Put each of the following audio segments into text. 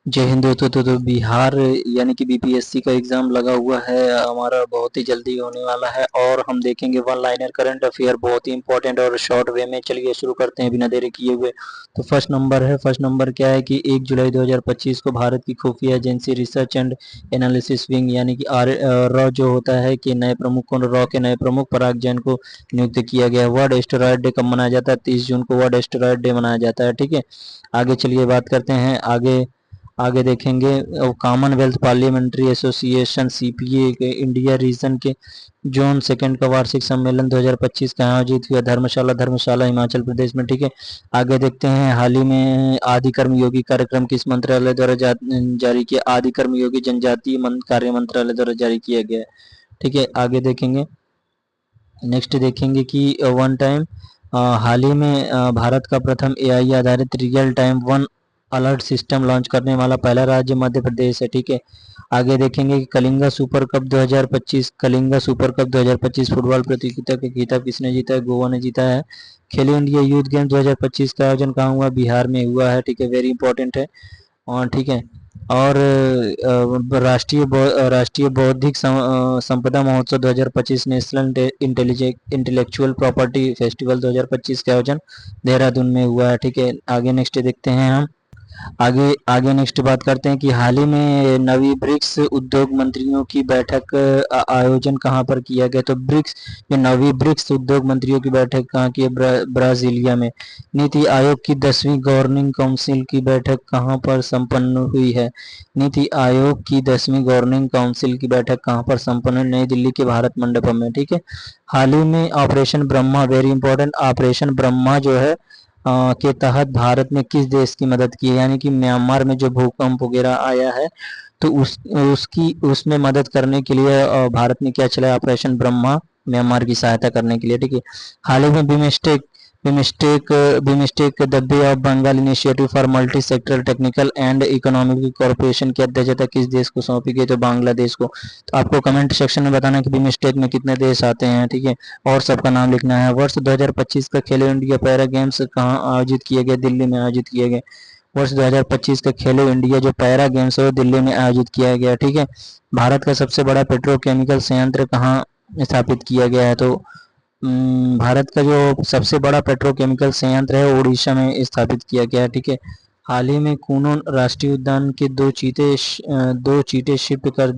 जय हिंद दोस्तों। तो बिहार यानी कि बीपीएससी का एग्जाम लगा हुआ है हमारा, बहुत ही जल्दी होने वाला है। और हम देखेंगे वन लाइनर करंट अफेयर, बहुत ही इंपॉर्टेंट और शॉर्ट वे में। चलिए शुरू करते हैं बिना देरी किए हुए। तो फर्स्ट नंबर क्या है कि 1 जुलाई 2025 को भारत की खुफिया agency research and analysis wing यानी कि रॉ जो होता है कि नए प्रमुख को, रॉ के नए प्रमुख पराग जैन को नियुक्त किया गया है। वर्ल्ड एस्टेरॉयड डे कब मनाया जाता है? 30 जून को वर्ल्ड एस्टेरॉयड डे मनाया जाता है। ठीक है, आगे चलिए बात करते हैं। आगे आगे देखेंगे कॉमनवेल्थ पार्लियामेंट्री एसोसिएशन सीपीए के इंडिया रीजन के जोन सेकंड का वार्षिक सम्मेलन 2025 का आयोजित हुआ धर्मशाला हिमाचल प्रदेश में। ठीक है, आगे देखते हैं। हाल ही में आदि कर्मयोगी कार्यक्रम किस मंत्रालय द्वारा जारी किया? आदि कर्मयोगी जनजातीय कार्य मंत्रालय द्वारा जारी किया गया है। ठीक है, आगे देखेंगे। नेक्स्ट देखेंगे कि वन टाइम हाल ही में भारत का प्रथम एआई आधारित real time one alert system launch करने वाला पहला राज्य मध्य प्रदेश है। ठीक है, आगे देखेंगे कि कलिंगा सुपर कप 2025 फुटबॉल प्रतियोगिता का खिताब किसने जीता है? गोवा ने जीता है। खेलो इंडिया यूथ गेम 2025 का आयोजन कहाँ हुआ? बिहार में हुआ है। ठीक है, वेरी इंपॉर्टेंट है। और ठीक है, और राष्ट्रीय बौद्धिक संपदा महोत्सव 2025 नेशनल इंटेलेक्चुअल प्रॉपर्टी फेस्टिवल 2025 का आयोजन देहरादून में हुआ है। ठीक है, आगे नेक्स्ट देखते हैं हम। आगे आगे नेक्स्ट बात करते हैं कि हाल ही में नवी ब्रिक्स उद्योग मंत्रियों की बैठक आयोजन कहाँ पर किया गया? तो नवी ब्रिक्स उद्योग मंत्रियों की बैठक कहाँ की है? ब्राजीलिया में। नीति आयोग की 10वीं गवर्निंग काउंसिल की बैठक कहाँ पर संपन्न हुई है? नीति आयोग की 10वीं गवर्निंग काउंसिल की बैठक कहाँ पर संपन्न हुई? नई दिल्ली के भारत मंडपम में। ठीक है, हाल ही में operation Brahma, very important, operation Brahma जो है के तहत भारत ने किस देश की मदद की है? यानी कि म्यांमार में जो भूकंप वगैरह आया है तो उसमें मदद करने के लिए भारत ने क्या चलाया? ऑपरेशन ब्रह्मा, म्यांमार की सहायता करने के लिए। ठीक है, हाल ही में BIMSTEC the Bay of Bengal initiative for multi sectoral technical and economic corporation की अध्यक्षता किस देश को सौंपी गई? तो बांग्लादेश को। तो आपको कमेंट सेक्शन में बताना कि बिमस्टेक में कितने देश आते हैं। ठीक है, और सबका नाम लिखना है। वर्ष 2025 का खेलो इंडिया पैरा गेम्स कहाँ आयोजित किए गए? दिल्ली में आयोजित किए गए। वर्ष 2025 का खेलो इंडिया जो पैरा गेम्स है वो दिल्ली में आयोजित किया गया। ठीक है, भारत का सबसे बड़ा पेट्रोकेमिकल संयंत्र कहाँ स्थापित किया गया है? तो भारत का जो सबसे बड़ा पेट्रोकेमिकल संयंत्र है उड़ीसा में स्थापित किया गया है। ठीक है, हाल ही में कूनो राष्ट्रीय उद्यान के दो चीते शिफ्ट कर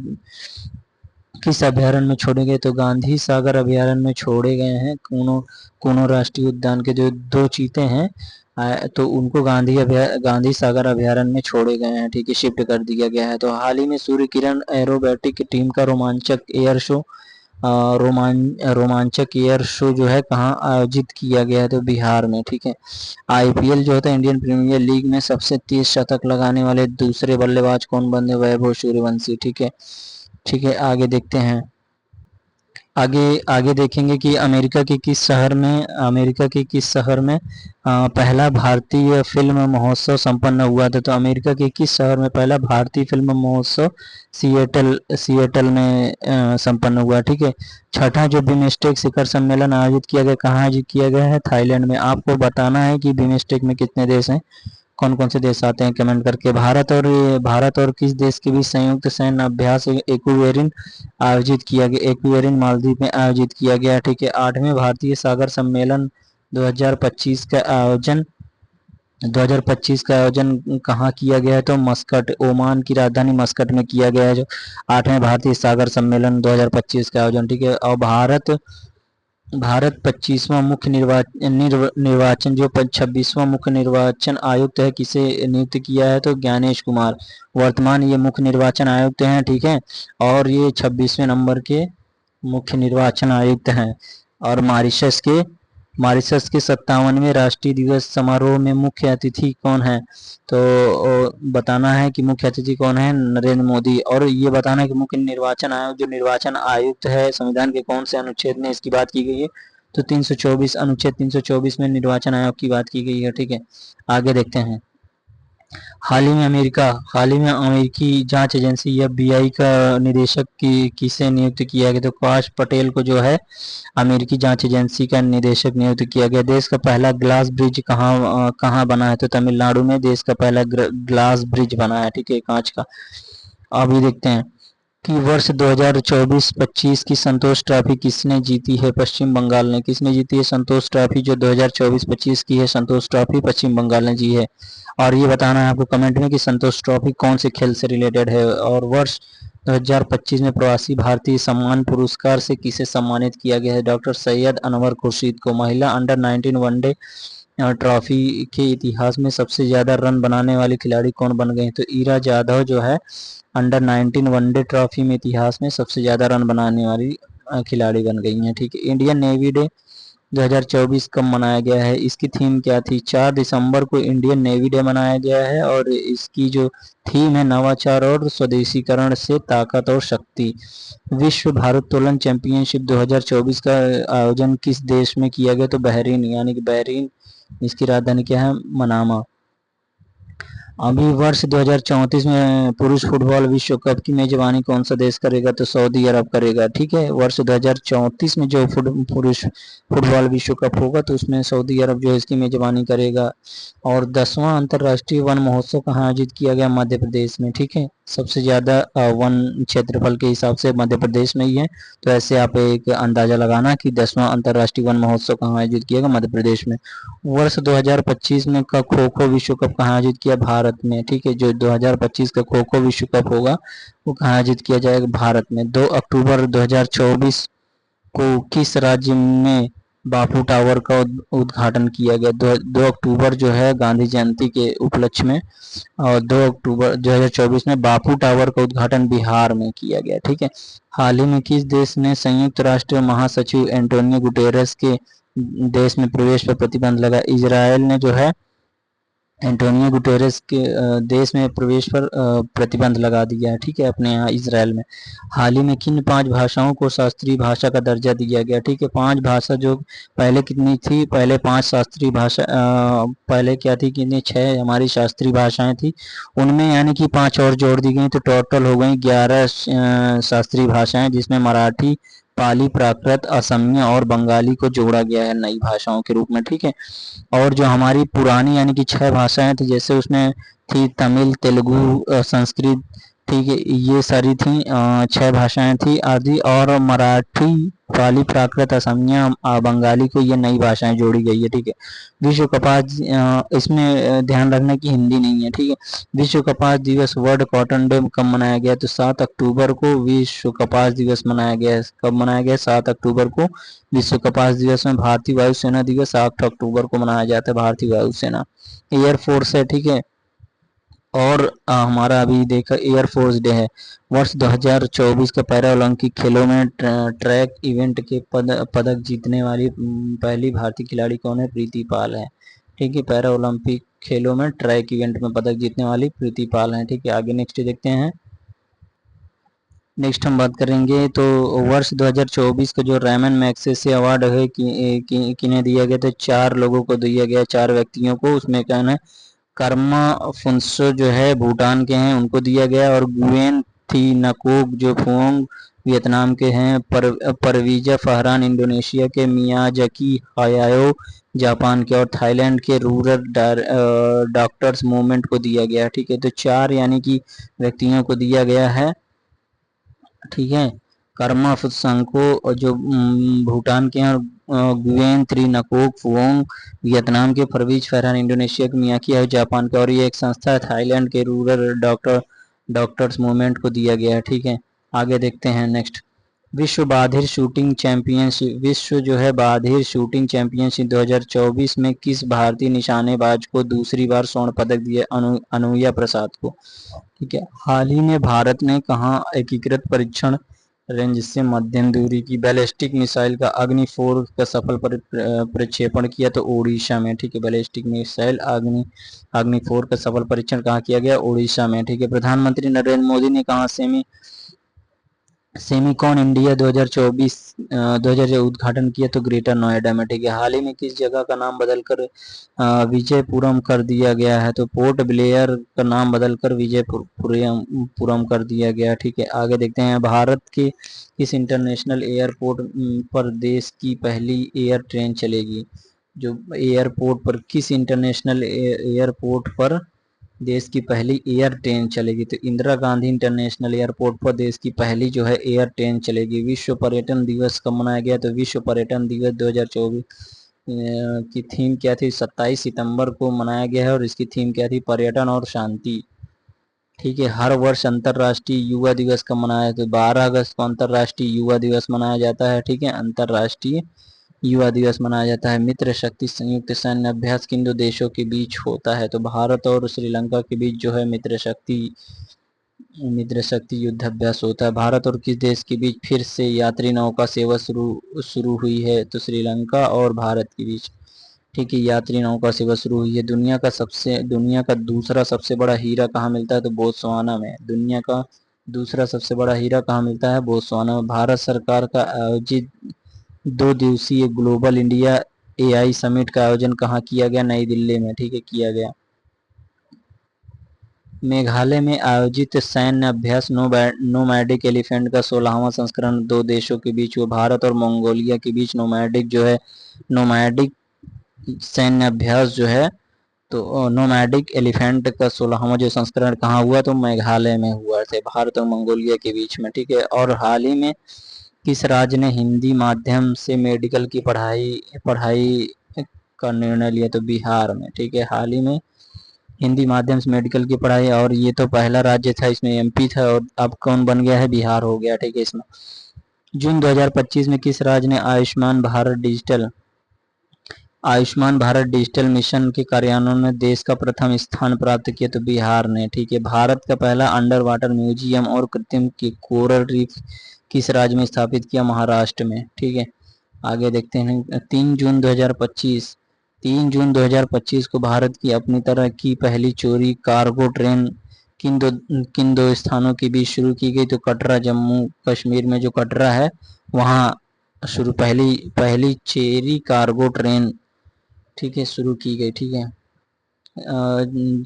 किस अभ्यारण्य में छोड़े गए? तो गांधी सागर अभ्यारण्य में छोड़े गए हैं। कूनो राष्ट्रीय उद्यान के जो दो चीते हैं तो उनको गांधी सागर अभ्यारण्य में छोड़े गए हैं। ठीक है, शिफ्ट कर दिया गया है। तो हाल ही में सूर्य किरण एरोबैटिक टीम का रोमांचक एयर शो जो है कहाँ आयोजित किया गया है? तो बिहार में। ठीक है, आईपीएल जो होता है इंडियन प्रीमियर लीग में सबसे तेज शतक लगाने वाले दूसरे बल्लेबाज कौन बने? वैभव सूर्यवंशी। ठीक है, ठीक है, आगे देखते हैं। आगे आगे देखेंगे कि अमेरिका के किस शहर में पहला भारतीय फिल्म महोत्सव संपन्न हुआ था? तो अमेरिका के किस शहर में पहला भारतीय फिल्म महोत्सव सिएटल में संपन्न हुआ? ठीक है, छठा जो बिमस्टेक शिखर सम्मेलन आयोजित किया गया, कहाँ आयोजित किया गया है? थाईलैंड में। आपको बताना है कि बिमस्टेक में कितने देश हैं, कौन कौन से देश आते हैं, कमेंट करके। भारत और किस देश के बीच संयुक्त सैन्य अभ्यास एक्वेरिन आयोजित किया गया? एक्वेरिन मालदीव में आयोजित किया गया। ठीक है, 8वें भारतीय सागर सम्मेलन 2025 का आयोजन 2025 का आयोजन कहाँ किया गया है? तो मस्कट, ओमान की राजधानी मस्कट में किया गया है जो 8वें भारतीय सागर सम्मेलन 2025 का आयोजन। ठीक है, और भारत 25वां मुख्य निर्वाचन जो 26वां मुख्य निर्वाचन आयुक्त है किसे नियुक्त किया है? तो ज्ञानेश कुमार वर्तमान ये मुख्य निर्वाचन आयुक्त हैं। ठीक है, और ये 26वें नंबर के मुख्य निर्वाचन आयुक्त हैं। और मॉरिशस के 57वें राष्ट्रीय दिवस समारोह में मुख्य अतिथि कौन है? तो बताना है कि मुख्य अतिथि कौन है? नरेंद्र मोदी। और ये बताना है कि मुख्य निर्वाचन आयोग जो निर्वाचन आयुक्त है संविधान के कौन से अनुच्छेद में इसकी बात की गई है? तो 324 अनुच्छेद 324 में निर्वाचन आयोग की बात की गई है। ठीक है, आगे देखते हैं। हाल ही में अमेरिकी जांच एजेंसी एफबीआई का निदेशक की किसे नियुक्त किया गया? तो काश पटेल को जो है अमेरिकी जांच एजेंसी का निदेशक नियुक्त किया गया। देश का पहला ग्लास ब्रिज कहाँ बना है? तो तमिलनाडु में देश का पहला ग्लास ब्रिज बना है, ठीक है, कांच का। अभी देखते हैं कि वर्ष 2024-25 की संतोष ट्रॉफी किसने जीती है? पश्चिम बंगाल ने। किसने जीती है संतोष ट्रॉफी? जो 2024-25 की है संतोष ट्रॉफी पश्चिम बंगाल ने जी है। और ये बताना है आपको कमेंट में कि संतोष ट्रॉफी कौन से खेल से रिलेटेड है। और वर्ष 2025 में प्रवासी भारतीय सम्मान पुरस्कार से किसे सम्मानित किया गया है? डॉक्टर सैयद अनवर खुर्शीद को। महिला अंडर 19 वनडे ट्रॉफी के इतिहास में सबसे ज्यादा रन बनाने वाले खिलाड़ी कौन बन गए हैं? तो ईरा जाधव जो है अंडर 19 वनडे ट्रॉफी में इतिहास में सबसे ज्यादा रन बनाने वाली खिलाड़ी बन गई हैं, ठीक है। इंडियन नेवी डे 2024 कब मनाया गया है? इसकी थीम क्या थी? 4 दिसंबर को इंडियन नेवी डे मनाया गया है और इसकी जो थीम है नवाचार और स्वदेशीकरण से ताकत और शक्ति। विश्व भारोत्तोलन चैंपियनशिप 2024 का आयोजन किस देश में किया गया? तो बहरीन, यानी कि बहरीन, इसकी राजधानी क्या है? मनामा। अभी वर्ष 2034 में पुरुष फुटबॉल विश्व कप की मेजबानी कौन सा देश करेगा? तो सऊदी अरब करेगा, ठीक है। वर्ष 2034 में जो पुरुष फुटबॉल विश्व कप होगा तो उसमें सऊदी अरब जो है इसकी मेजबानी करेगा। और 10वां अंतर्राष्ट्रीय वन महोत्सव कहाँ आयोजित किया गया? मध्य प्रदेश में, ठीक है। सबसे ज्यादा वन क्षेत्रफल के हिसाब से मध्य प्रदेश में ही है। तो ऐसे आप एक अंदाजा लगाना कि 10वां अंतर्राष्ट्रीय वन महोत्सव कहाँ आयोजित किया गया? मध्य प्रदेश में। वर्ष 2025 में का खो खो विश्व कप कहाँ आयोजित किया? भारत में, ठीक है। जो 2025 का खो खो विश्व कप होगा वो कहाँ आयोजित किया जाएगा? भारत में। 2 अक्टूबर 2024 को किस राज्य में बापू टावर का उद्घाटन किया गया? 2 अक्टूबर जो है गांधी जयंती के उपलक्ष्य में, और 2 अक्टूबर 2024 में बापू टावर का उद्घाटन बिहार में किया गया, ठीक है। हाल ही में किस देश ने संयुक्त राष्ट्र महासचिव एंटोनियो गुटेरेस के देश में प्रवेश पर प्रतिबंध लगा? इजराइल ने जो है एंटोनियो गुटेरेस के देश में प्रवेश पर प्रतिबंध लगा दिया है, ठीक है, अपने यहाँ इजराइल में। हाल ही में किन 5 भाषाओं को शास्त्रीय भाषा का दर्जा दिया गया? ठीक है, 5 भाषा जो पहले कितनी थी? पहले 5 शास्त्रीय भाषा, पहले क्या थी? कितनी? 6 हमारी शास्त्रीय भाषाएं थी, उनमें यानी कि 5 और जोड़ दी गई, तो टोटल हो गई 11 शास्त्रीय भाषाएं, जिसमें मराठी, पाली, प्राकृत, असमिया और बंगाली को जोड़ा गया है नई भाषाओं के रूप में, ठीक है। और जो हमारी पुरानी यानी कि 6 भाषाएं थी, जैसे उसमें थी तमिल, तेलुगु, संस्कृत, ठीक है, ये सारी थी 6 भाषाएं थी आदि, और मराठी, पाली, प्राकृत, असमिया, बंगाली को ये नई भाषाएं जोड़ी गई है, ठीक है। विश्व कपास, इसमें ध्यान रखना कि हिंदी नहीं है, ठीक है। विश्व कपास दिवस, वर्ल्ड कॉटन डे कब मनाया गया? तो 7 अक्टूबर को विश्व कपास दिवस मनाया गया है। कब मनाया गया? 7 अक्टूबर को विश्व कपास दिवस में। भारतीय वायुसेना दिवस 8 अक्टूबर को मनाया जाता है, भारतीय वायुसेना। एयरफोर्स है, ठीक है। और हमारा अभी देखा एयरफोर्स डे है। वर्ष 2024 के पैरा ओलंपिक खेलों में ट्रैक इवेंट के पदक जीतने वाली पहली भारतीय खिलाड़ी कौन है? प्रीति पाल है, ठीक है। पैरा ओलंपिक खेलों में ट्रैक इवेंट में पदक जीतने वाली प्रीति पाल है, ठीक है। आगे नेक्स्ट देखते हैं। नेक्स्ट हम बात करेंगे तो वर्ष 2024 का जो रैमन मैग्सेसे अवार्ड है किन्हें दिया गया? तो 4 लोगों को दिया गया, 4 व्यक्तियों को। उसमें क्या है? कर्मा फुन्सो जो है भूटान के हैं, उनको दिया गया, और गुएन थी नकोक जो फुओंग वियतनाम के हैं, परवीजा फहरान इंडोनेशिया के, मियाजाकी हायाओ जापान के, और थाईलैंड के रूरल डॉक्टर्स मूवमेंट को दिया गया, ठीक है। तो 4 यानी कि व्यक्तियों को दिया गया है, ठीक है। कर्मा फुत्संको जो भूटान के हैं, और गुएन थ्री नकोक फुओंग वियतनाम के, परवीज फरहान इंडोनेशिया के, मियाकी है जापान के, और ये एक संस्था है थाईलैंड के रूरल डॉक्टर्स मूवमेंट को दिया गया है, ठीक है। आगे देखते हैं नेक्स्ट। विश्व बाधिर शूटिंग चैंपियनशिप, विश्व जो है बाधिर शूटिंग चैंपियनशिप 2024 में किस भारतीय निशानेबाज को दूसरी बार स्वर्ण पदक दिया? अनुया प्रसाद को, ठीक है। हाल ही में भारत ने कहाँ एकीकृत परीक्षण रेंज से मध्यम दूरी की बैलिस्टिक मिसाइल का अग्नि 4 का सफल प्रक्षेपण किया? तो ओडिशा में, ठीक है। बैलिस्टिक मिसाइल अग्नि 4 का सफल परीक्षण कहाँ किया गया? ओडिशा में, ठीक है। प्रधानमंत्री नरेंद्र मोदी ने कहाँ सेमिकॉन इंडिया 2024 2000 उद्घाटन किया तो ग्रेटर नोएडा में, ठीक है। हाल ही में किस जगह का नाम बदलकर विजयपुरम कर दिया गया है, तो पोर्ट ब्लेयर का नाम बदलकर विजयपुरम कर दिया गया, ठीक है। आगे देखते हैं, भारत के किस इंटरनेशनल एयरपोर्ट पर देश की पहली एयर ट्रेन चलेगी, जो एयरपोर्ट पर किस इंटरनेशनल एयरपोर्ट पर देश की पहली एयर ट्रेन चलेगी, तो इंदिरा गांधी इंटरनेशनल एयरपोर्ट पर देश की पहली जो है एयर ट्रेन चलेगी। विश्व पर्यटन दिवस कब मनाया गया, तो विश्व पर्यटन दिवस 2024 की थीम क्या थी, 27 सितंबर को मनाया गया है और इसकी थीम क्या थी, पर्यटन और शांति, ठीक है। हर वर्ष अंतर्राष्ट्रीय युवा दिवस कब मनाया, तो 12 अगस्त को अंतर्राष्ट्रीय युवा दिवस मनाया जाता है, ठीक है। अंतर्राष्ट्रीय युवा दिवस मनाया जाता है। मित्र शक्ति संयुक्त सैन्य अभ्यास किन दो देशों के बीच होता है, तो भारत और श्रीलंका के बीच जो है मित्र शक्ति युद्ध अभ्यास होता है। भारत और किस देश के बीच फिर से यात्री नौका सेवा शुरू हुई है, तो श्रीलंका और भारत के बीच, ठीक है, यात्री नौका सेवा शुरू हुई है। दुनिया का दूसरा सबसे बड़ा हीरा कहाँ मिलता है, तो बोत्सवाना में। दुनिया का दूसरा सबसे बड़ा हीरा कहाँ मिलता है, बोत्सवाना में। भारत सरकार का आयोजित 2 दिवसीय ग्लोबल इंडिया एआई समिट का आयोजन कहाँ किया गया, नई दिल्ली में, ठीक है, किया गया। मेघालय में आयोजित सैन्य अभ्यास नोमैडिक एलिफेंट का 16वां संस्करण 2 देशों के बीच हुआ, भारत और मंगोलिया के बीच नोमैडिक सैन्य अभ्यास जो है, तो नोमैडिक एलिफेंट का 16वां जो संस्करण कहाँ हुआ, तो मेघालय में हुआ थे, भारत और मंगोलिया के बीच में, ठीक है। और हाल ही में किस राज्य ने हिंदी माध्यम से मेडिकल की पढ़ाई का निर्णय लिया, तो बिहार में, ठीक है। हाल ही में हिंदी माध्यम से मेडिकल की पढ़ाई, और ये तो पहला राज्य था, इसमें एमपी था और अब कौन बन गया है, बिहार हो गया, ठीक है। इसमें जून 2025 में किस राज्य ने आयुष्मान भारत डिजिटल मिशन के कार्यान्वयन में देश का प्रथम स्थान प्राप्त किया, तो बिहार ने, ठीक है। भारत का पहला अंडर वाटर म्यूजियम और कृत्रिम की कोरल रीफ किस राज्य में स्थापित किया, महाराष्ट्र में, ठीक है। आगे देखते हैं, 3 जून 2025 को भारत की अपनी तरह की पहली चोरी कार्गो ट्रेन किन दो स्थानों के बीच शुरू की गई, तो कटरा, जम्मू कश्मीर में जो कटरा है वहाँ शुरू पहली चेरी कार्गो ट्रेन, ठीक है, शुरू की गई, ठीक है।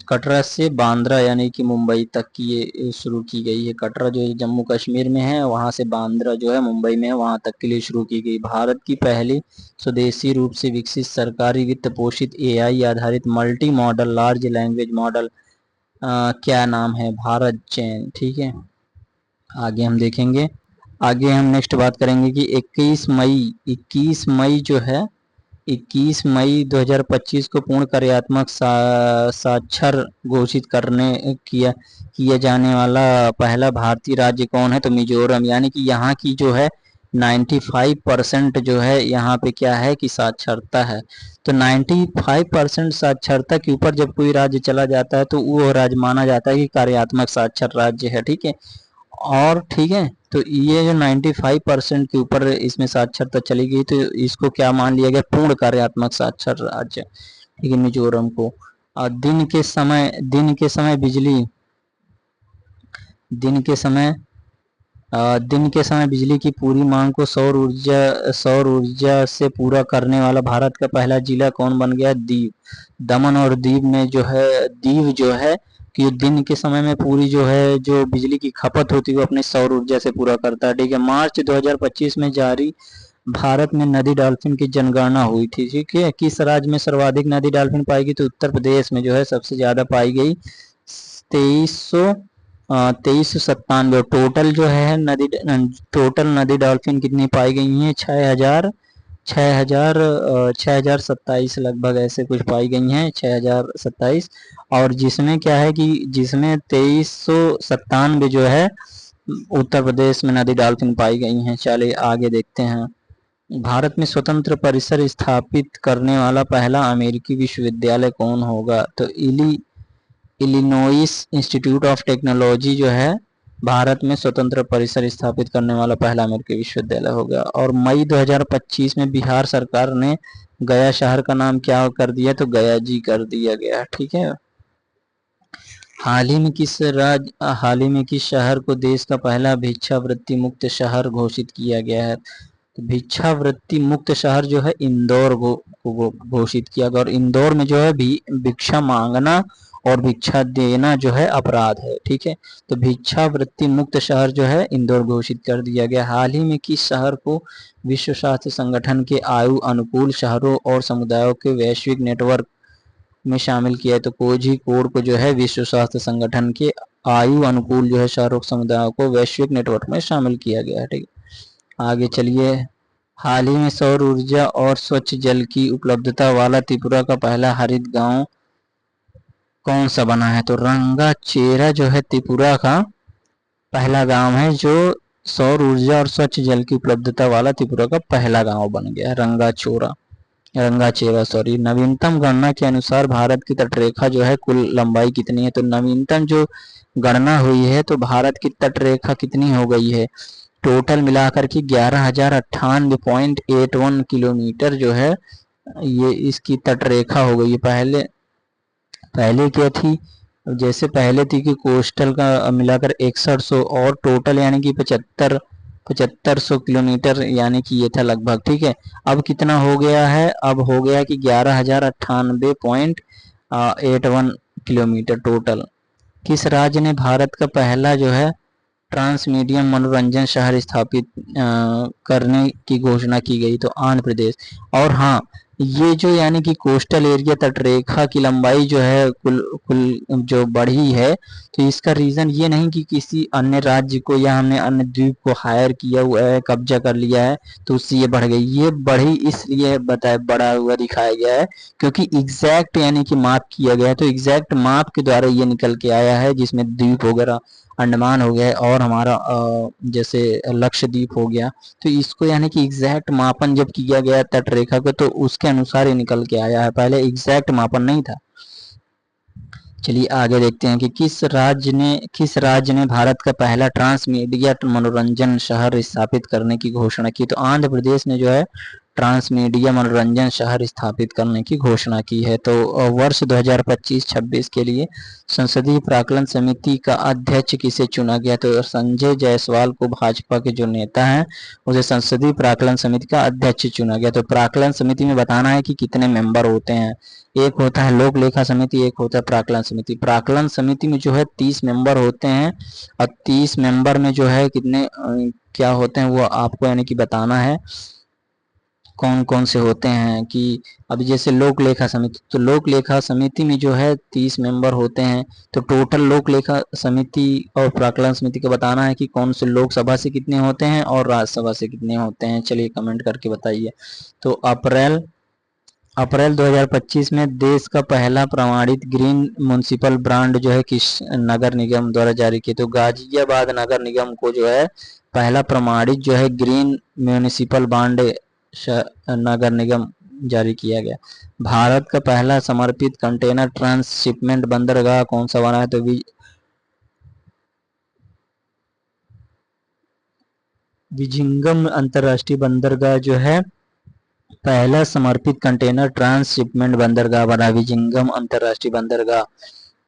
कटरा से बांद्रा यानी कि मुंबई तक की ये शुरू की गई है। कटरा जो है जम्मू कश्मीर में है, वहां से बांद्रा जो है मुंबई में है, वहां तक के लिए शुरू की गई। भारत की पहली स्वदेशी रूप से विकसित सरकारी वित्त पोषित एआई आधारित multi modal large language model क्या नाम है, भारत चैन, ठीक है। आगे हम देखेंगे, आगे हम नेक्स्ट बात करेंगे कि 21 मई जो है 21 मई 2025 को पूर्ण कार्यात्मक साक्षर घोषित किया जाने वाला पहला भारतीय राज्य कौन है, तो मिजोरम, यानी कि यहाँ की जो है 95% जो है यहाँ पे क्या है कि साक्षरता है। तो 95% साक्षरता के ऊपर जब कोई राज्य चला जाता है तो वो राज्य माना जाता है कि कार्यात्मक साक्षर राज्य है, ठीक है। और ठीक है, तो ये जो 95% के ऊपर इसमें साक्षरता चली गई तो इसको क्या मान लिया गया, पूर्ण कार्यात्मक साक्षर राज्य, ठीक है, मिजोरम को। और दिन के समय बिजली की पूरी मांग को सौर ऊर्जा से पूरा करने वाला भारत का पहला जिला कौन बन गया, दीव। दमन और दीव जो है कि दिन के समय में पूरी जो है जो बिजली की खपत होती है वो अपने सौर ऊर्जा से पूरा करता है, ठीक है। मार्च 2025 में जारी भारत में नदी डॉल्फिन की जनगणना हुई थी, ठीक है। किस राज्य में सर्वाधिक नदी डॉल्फिन पाई गई, तो उत्तर प्रदेश में जो है सबसे ज्यादा पाई गई, 2397। टोटल नदी डॉल्फिन कितनी पाई गई हैं, 6027 लगभग ऐसे कुछ पाई गई हैं, 6027। और जिसमें क्या है कि जिसमें 2397 जो है उत्तर प्रदेश में नदी डॉल्फिन पाई गई हैं। चलिए आगे देखते हैं, भारत में स्वतंत्र परिसर स्थापित करने वाला पहला अमेरिकी विश्वविद्यालय कौन होगा, तो इलिनोइस इंस्टीट्यूट ऑफ टेक्नोलॉजी जो है भारत में स्वतंत्र परिसर स्थापित करने वाला पहला अमेरिकी विश्वविद्यालय हो गया। और मई 2025 में बिहार सरकार ने गया शहर का नाम क्या कर दिया, तो गया जी कर दिया गया, ठीक है। हाल ही में किस शहर को देश का पहला भिक्षावृत्ति मुक्त शहर घोषित किया गया है? तो भिक्षावृत्ति मुक्त शहर जो है इंदौर को घोषित किया गया, और इंदौर में जो है भी भिक्षा मांगना और भिक्षा देना जो है अपराध है। ठीक है, तो भिक्षावृत्ति मुक्त शहर जो है इंदौर घोषित कर दिया गया। हाल ही में किस शहर को विश्व स्वास्थ्य संगठन के आयु अनुकूल शहरों और समुदायों के वैश्विक नेटवर्क में शामिल किया है? तो कोझिकोड को जो है विश्व स्वास्थ्य संगठन के आयु अनुकूल जो है शहरों समुदायों को वैश्विक नेटवर्क में शामिल किया गया है। ठीक है, आगे चलिए। हाल ही में सौर ऊर्जा और स्वच्छ जल की उपलब्धता वाला त्रिपुरा का पहला हरित गांव कौन सा बना है? तो रंगाचेरा जो है त्रिपुरा का पहला गांव है जो सौर ऊर्जा और स्वच्छ जल की उपलब्धता वाला त्रिपुरा का पहला गांव बन गया, रंगाचेरा सॉरी। नवीनतम गणना के अनुसार भारत की तटरेखा जो है कुल लंबाई कितनी है? तो नवीनतम जो गणना हुई है तो भारत की तटरेखा कितनी हो गई है? टोटल मिलाकर के 11,098.81 किलोमीटर जो है ये इसकी तटरेखा हो गई है। पहले क्या थी? जैसे पहले थी कि कोस्टल का मिलाकर 6100 और टोटल यानी कि 7500 किलोमीटर यानी कि ये था लगभग। ठीक है, अब कितना हो गया है? अब हो गया कि 11,098.81 किलोमीटर टोटल। किस राज्य ने भारत का पहला जो है ट्रांसमीडियम मनोरंजन शहर स्थापित करने की घोषणा की गई? तो आंध्र प्रदेश। और हाँ, ये जो यानी कि कोस्टल एरिया तटरेखा की लंबाई जो है कुल जो बढ़ी है, तो इसका रीजन ये नहीं कि किसी अन्य राज्य को या हमने अन्य द्वीप को हायर किया हुआ है, कब्जा कर लिया है तो उससे ये बढ़ गई। ये बढ़ी इसलिए बड़ा हुआ दिखाया गया है क्योंकि एग्जैक्ट यानी कि माप किया गया है, तो एग्जैक्ट माप के द्वारा ये निकल के आया है, जिसमें द्वीप वगैरह अंडमान हो गया और हमारा जैसे लक्षद्वीप हो गया, तो इसको यानी कि एग्जैक्ट मापन जब किया गया तट रेखा को तो उसके अनुसार ही निकल के आया है, पहले एग्जैक्ट मापन नहीं था। चलिए आगे देखते हैं कि किस राज्य ने भारत का पहला ट्रांसमीडिया मनोरंजन शहर स्थापित करने की घोषणा की? तो आंध्र प्रदेश ने जो है ट्रांसमीडिया मनोरंजन शहर स्थापित करने की घोषणा की है। तो वर्ष 2025-26 के लिए संसदीय प्राक्कलन समिति का अध्यक्ष किसे चुना गया? तो संजय जायसवाल को, भाजपा के जो नेता हैं, उसे संसदीय प्राक्कलन समिति का अध्यक्ष चुना गया। तो प्राक्कलन समिति में बताना है कि कितने मेंबर होते हैं। एक होता है लोक लेखा समिति, एक होता है प्राक्कलन समिति। प्राक्कलन समिति में जो है 30 मेंबर होते हैं और 30 मेंबर में जो है कितने क्या होते हैं वो आपको यानी कि बताना है कौन कौन से होते हैं। कि अभी जैसे लोक लेखा समिति, तो लोक लेखा समिति में जो है 30 मेंबर होते हैं, तो टोटल लोक लेखा समिति और प्राक्कलन समिति का बताना है कि कौन से लोकसभा से कितने होते हैं और राज्यसभा से कितने होते हैं। चलिए कमेंट करके बताइए। तो अप्रैल 2025 में देश का पहला प्रमाणित ग्रीन म्युनिसिपल बॉन्ड जो है किस नगर निगम द्वारा जारी किया? तो गाजियाबाद नगर निगम को जो है पहला प्रमाणित जो है ग्रीन म्युनिसिपल बॉन्ड नगर निगम जारी किया गया। भारत का पहला समर्पित कंटेनर ट्रांसशिपमेंट बंदरगाह कौन सा बना है? तो विजिंगम अंतरराष्ट्रीय बंदरगाह जो है पहला समर्पित कंटेनर ट्रांसशिपमेंट बंदरगाह बना, विजिंगम अंतरराष्ट्रीय बंदरगाह।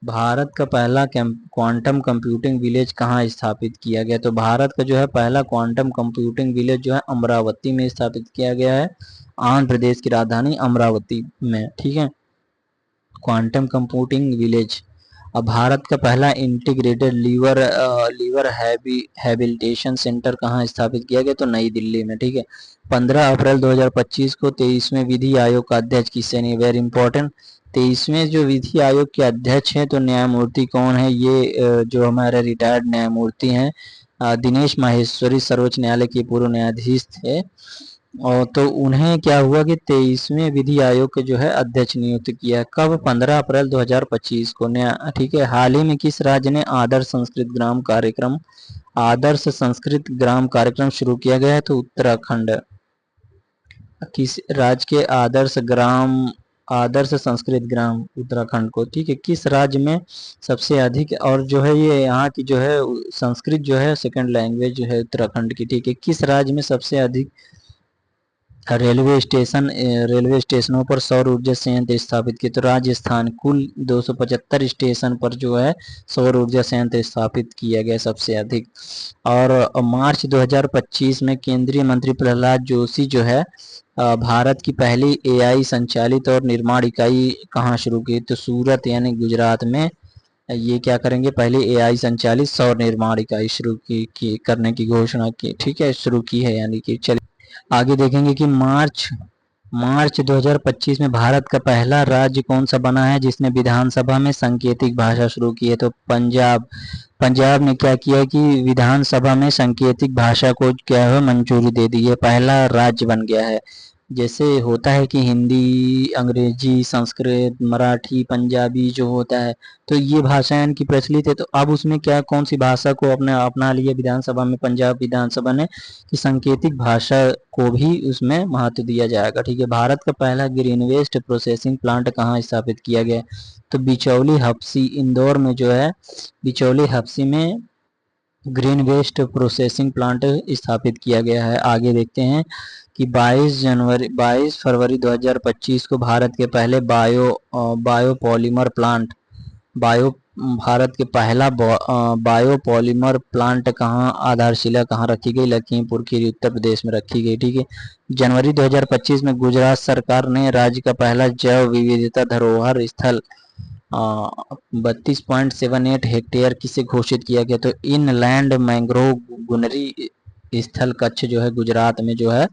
भारत का पहला क्वांटम कंप्यूटिंग विलेज कहाँ स्थापित किया गया? तो भारत का जो है पहला क्वांटम कंप्यूटिंग विलेज जो है अमरावती में स्थापित किया गया है, आंध्र प्रदेश की राजधानी अमरावती में। ठीक है, क्वांटम कंप्यूटिंग विलेज। अब भारत का पहला इंटीग्रेटेड लीवर हैबिलिटेशन सेंटर कहाँ स्थापित किया गया? तो नई दिल्ली में। ठीक है, 15 अप्रैल 2025 को 23वें विधि आयोग का अध्यक्ष किसे नहीं? वेरी इंपॉर्टेंट, 23वें जो विधि आयोग के अध्यक्ष हैं तो न्यायमूर्ति कौन है? ये जो हमारे रिटायर्ड न्यायमूर्ति हैं दिनेश माहेश्वरी, सर्वोच्च न्यायालय के पूर्व न्यायाधीश थे। और तो उन्हें क्या हुआ कि 23वें विधि आयोग के जो है अध्यक्ष नियुक्त किया। कब? 15 अप्रैल 2025 को नया। ठीक है, हाल ही में किस राज्य ने आदर्श संस्कृत ग्राम कार्यक्रम शुरू किया गया है? तो उत्तराखंड। किस राज्य के आदर्श संस्कृत ग्राम? उत्तराखंड को। ठीक है, किस राज्य में सबसे अधिक, और जो है ये यहाँ की जो है संस्कृत जो है सेकंड लैंग्वेज जो है उत्तराखंड की। ठीक है, किस राज्य में सबसे अधिक रेलवे स्टेशनों पर सौर ऊर्जा संयंत्र स्थापित किए। तो राजस्थान कुल 275 स्टेशन पर जो है सौर ऊर्जा संयंत्र स्थापित किया गया सबसे अधिक। और मार्च 2025 में केंद्रीय मंत्री प्रहलाद जोशी जो है भारत की पहली एआई संचालित और निर्माण इकाई कहाँ शुरू की? तो सूरत यानी गुजरात में ये क्या करेंगे, पहले एआई संचालित सौर निर्माण इकाई शुरू की करने की घोषणा की। ठीक है, शुरू की है यानी कि। चलिए आगे देखेंगे कि मार्च 2025 में भारत का पहला राज्य कौन सा बना है जिसने विधानसभा में सांकेतिक भाषा शुरू की है? तो पंजाब ने क्या किया कि विधानसभा में सांकेतिक भाषा को क्या है मंजूरी दे दी है, पहला राज्य बन गया है। जैसे होता है कि हिंदी, अंग्रेजी, संस्कृत, मराठी, पंजाबी जो होता है तो ये भाषाएं इनकी प्रचलित है। तो अब उसमें क्या कौन सी भाषा को अपना लिया विधानसभा में, पंजाब विधानसभा ने, कि सांकेतिक भाषा को भी उसमें महत्व दिया जाएगा। ठीक है, भारत का पहला ग्रीन वेस्ट प्रोसेसिंग प्लांट कहाँ स्थापित किया गया? तो बिचौली हप्सी इंदौर में जो है, बिचौली हप्सी में ग्रीन वेस्ट प्रोसेसिंग प्लांट स्थापित किया गया है। आगे देखते हैं कि 22 फरवरी 2025 को भारत के पहले बायोपॉलीमर प्लांट बायो भारत के पहला बायोपॉलीमर प्लांट कहाँ आधारशिला कहाँ रखी गई? लखीमपुर खीरी उत्तर प्रदेश में रखी गई। ठीक है, जनवरी 2025 में गुजरात सरकार ने राज्य का पहला जैव विविधता धरोहर स्थल 32.78 हेक्टेयर किसे घोषित किया गया? तो इनलैंड मैंग्रोव गुनरी स्थल कच्छ जो है गुजरात में जो है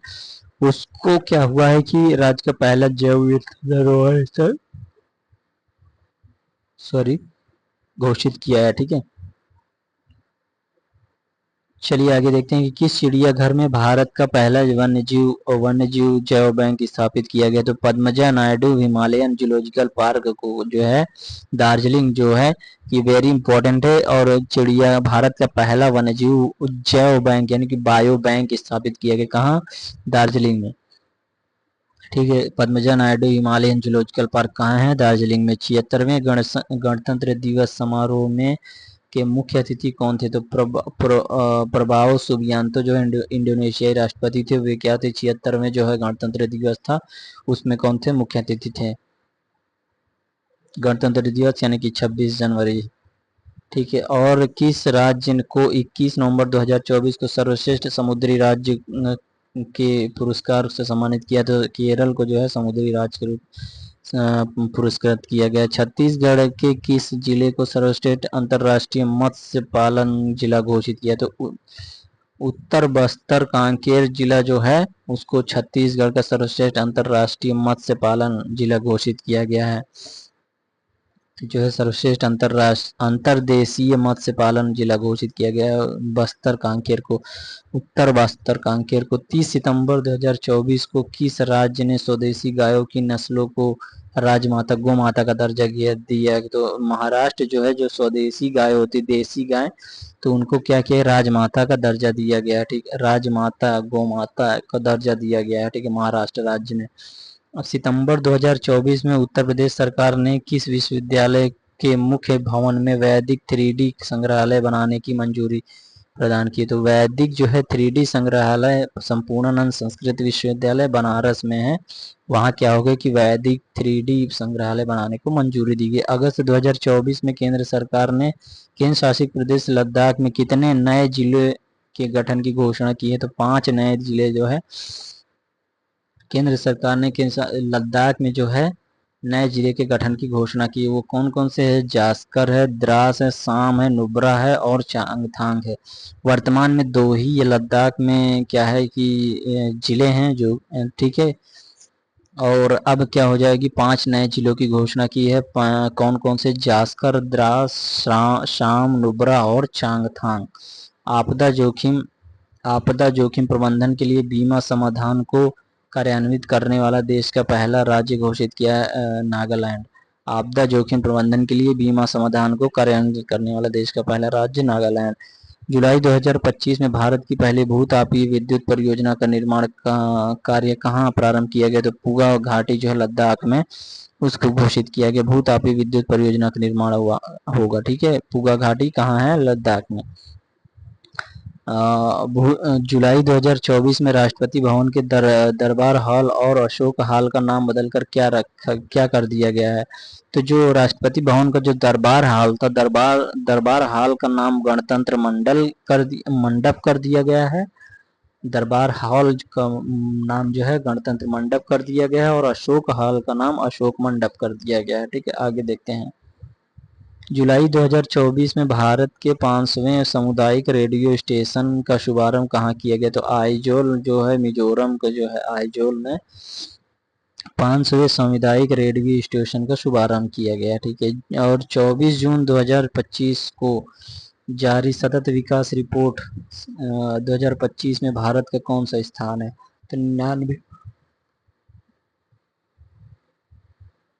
उसको क्या हुआ है कि राज्य का पहला जैव विविधता धरोहर स्थल घोषित किया है। ठीक है, चलिए आगे देखते हैं कि किस चिड़ियाघर में भारत का पहला वन्यजीव जैव बैंक स्थापित किया गया? तो Padmaja Naidu Himalayan zoological park को जो है दार्जिलिंग जो है ये वेरी इंपॉर्टेंट है, और चिड़िया भारत का पहला वन्यजीव जैव बैंक यानी कि बायो बैंक स्थापित किया गया कहाँ? दार्जिलिंग में। ठीक है, Padmaja Naidu Himalayan zoological park कहाँ है? दार्जिलिंग में। 76वें गणतंत्र दिवस समारोह में के मुख्य अतिथि कौन थे? तो प्रभाव सुबियांतो जो इंडोनेशियाई राष्ट्रपति थे वे क्या थे? 76वें जो है गणतंत्र दिवस था उसमें कौन थे मुख्य अतिथि थे? गणतंत्र दिवस यानी कि 26 जनवरी। ठीक है, और किस राज्य को 21 नवंबर 2024 को सर्वश्रेष्ठ समुद्री राज्य के पुरस्कार से सम्मानित किया? तो केरल को जो है समुद्री राज्य के रूप पुरस्कृत किया गया। छत्तीसगढ़ के किस जिले को सर्वश्रेष्ठ अंतर्राष्ट्रीय मत्स्य पालन जिला घोषित किया? तो उत्तर बस्तर कांकेर जिला जो है उसको छत्तीसगढ़ का सर्वश्रेष्ठ अंतर्राष्ट्रीय मत्स्य पालन जिला घोषित किया गया है। जो है सर्वश्रेष्ठ अंतरदेशीय मत्स्य पालन जिला घोषित किया गया है बस्तर कांकेर को, उत्तर बस्तर कांकेर को। 30 सितंबर 2024 को किस राज्य ने स्वदेशी गायों की नस्लों को राजमाता गौ माता का दर्जा दिया? तो महाराष्ट्र जो है, जो स्वदेशी गाय होती देसी गाय तो उनको क्या किया? राजमाता का दर्जा दिया गया। ठीक है, राजमाता गौ माता का दर्जा दिया गया है। ठीक है, महाराष्ट्र राज्य ने। अब सितंबर 2024 में उत्तर प्रदेश सरकार ने किस विश्वविद्यालय के मुख्य भवन में वैदिक 3D संग्रहालय बनाने की मंजूरी प्रदान की? तो वैदिक जो है 3D संग्रहालय संपूर्णानंद संस्कृत विश्वविद्यालय बनारस में है, वहाँ क्या हो गया कि वैदिक 3D संग्रहालय बनाने को मंजूरी दी गई। अगस्त 2024 में केंद्र सरकार ने केंद्र शासित प्रदेश लद्दाख में कितने नए जिले के गठन की घोषणा की है? तो 5 नए जिले जो है केंद्र सरकार ने लद्दाख में जो है नए जिले के गठन की घोषणा की। वो कौन कौन से है? जास्कर है, द्रास है, साम है, नुब्रा है और चांगथांग है। वर्तमान में 2 ही ये लद्दाख में क्या है कि जिले हैं जो, ठीक है, और अब क्या हो जाएगी 5 नए जिलों की घोषणा की है। कौन कौन से? जास्कर, द्रास, शाम, नुब्रा और चांगथांग। आपदा जोखिम प्रबंधन के लिए बीमा समाधान को कार्यान्वित करने वाला देश का पहला राज्य घोषित किया है नागालैंड। आपदा जोखिम प्रबंधन के लिए बीमा समाधान को कार्यान्वित करने वाला देश का पहला राज्य नागालैंड। जुलाई 2025 में भारत की पहली भू-तापीय विद्युत परियोजना का निर्माण का कार्य कहाँ प्रारंभ किया गया? तो पुगा घाटी जो है लद्दाख में उसको घोषित किया गया भू-तापीय विद्युत परियोजना का निर्माण होगा। ठीक है, पुगा घाटी कहाँ है? लद्दाख में। जुलाई 2024 में राष्ट्रपति भवन के दरबार हॉल और अशोक हॉल का नाम बदलकर क्या कर दिया गया है? तो जो राष्ट्रपति भवन का जो दरबार हॉल था, दरबार हॉल का नाम गणतंत्र मंडप कर दिया गया है। दरबार हॉल का नाम जो है गणतंत्र मंडप कर दिया गया है और अशोक हॉल का नाम अशोक मंडप कर दिया गया है। ठीक है, आगे देखते हैं। जुलाई 2024 में भारत के 5वें सामुदायिक रेडियो स्टेशन का शुभारंभ कहाँ किया गया? तो आइजोल जो है, मिजोरम का जो है आइजोल में 5वें सामुदायिक रेडियो स्टेशन का शुभारंभ किया गया। ठीक है, और 24 जून 2025 को जारी सतत विकास रिपोर्ट 2025 में भारत का कौन सा स्थान है? तो 99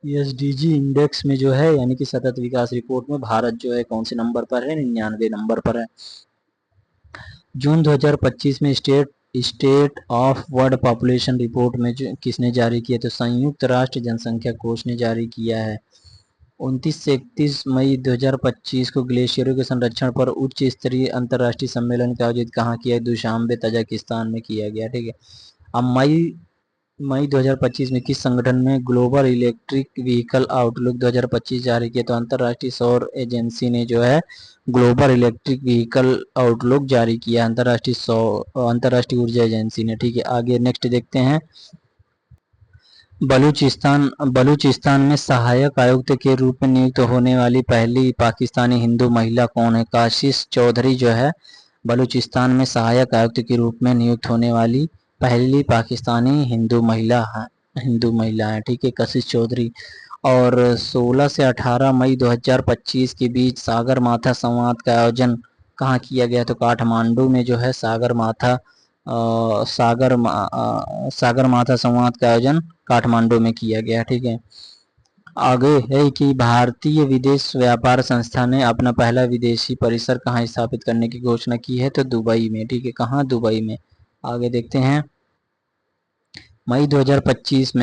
एसडीजी इंडेक्स में जो है, यानी कि सतत विकास रिपोर्ट में भारत जो है कौन से नंबर पर है? 99 नंबर पर है। जून 2025 में state of world population report में किसने जारी किया? तो संयुक्त राष्ट्र जनसंख्या कोष ने जारी किया है। 29 से 31 मई 2025 को ग्लेशियरों के संरक्षण पर उच्च स्तरीय अंतर्राष्ट्रीय सम्मेलन का आयोजित कहाँ किया? दुशांबे तजाकिस्तान में किया गया। ठीक है, अब मई 2025 में किस संगठन ने ग्लोबल इलेक्ट्रिक व्हीकल आउटलुक 2025 जारी किया? तो अंतर्राष्ट्रीय सौर एजेंसी ने जो है ग्लोबल इलेक्ट्रिक व्हीकल आउटलुक जारी किया, अंतर्राष्ट्रीय ऊर्जा एजेंसी ने। ठीक है, आगे नेक्स्ट देखते हैं। बलूचिस्तान में सहायक आयुक्त के रूप में नियुक्त होने वाली पहली पाकिस्तानी हिंदू महिला कौन है? काशिश चौधरी जो है बलूचिस्तान में सहायक आयुक्त के रूप में नियुक्त होने वाली पहली पाकिस्तानी हिंदू महिला है। ठीक है, कशिश चौधरी। और 16 से 18 मई 2025 के बीच सागर माथा संवाद का आयोजन कहाँ किया गया? तो काठमांडू में जो है सागर माथा संवाद का आयोजन काठमांडू में किया गया। ठीक है, आगे है कि भारतीय विदेश व्यापार संस्था ने अपना पहला विदेशी परिसर कहाँ स्थापित करने की घोषणा की है? तो दुबई में। ठीक है, कहाँ? दुबई में। आगे देखते हैं। मई 2025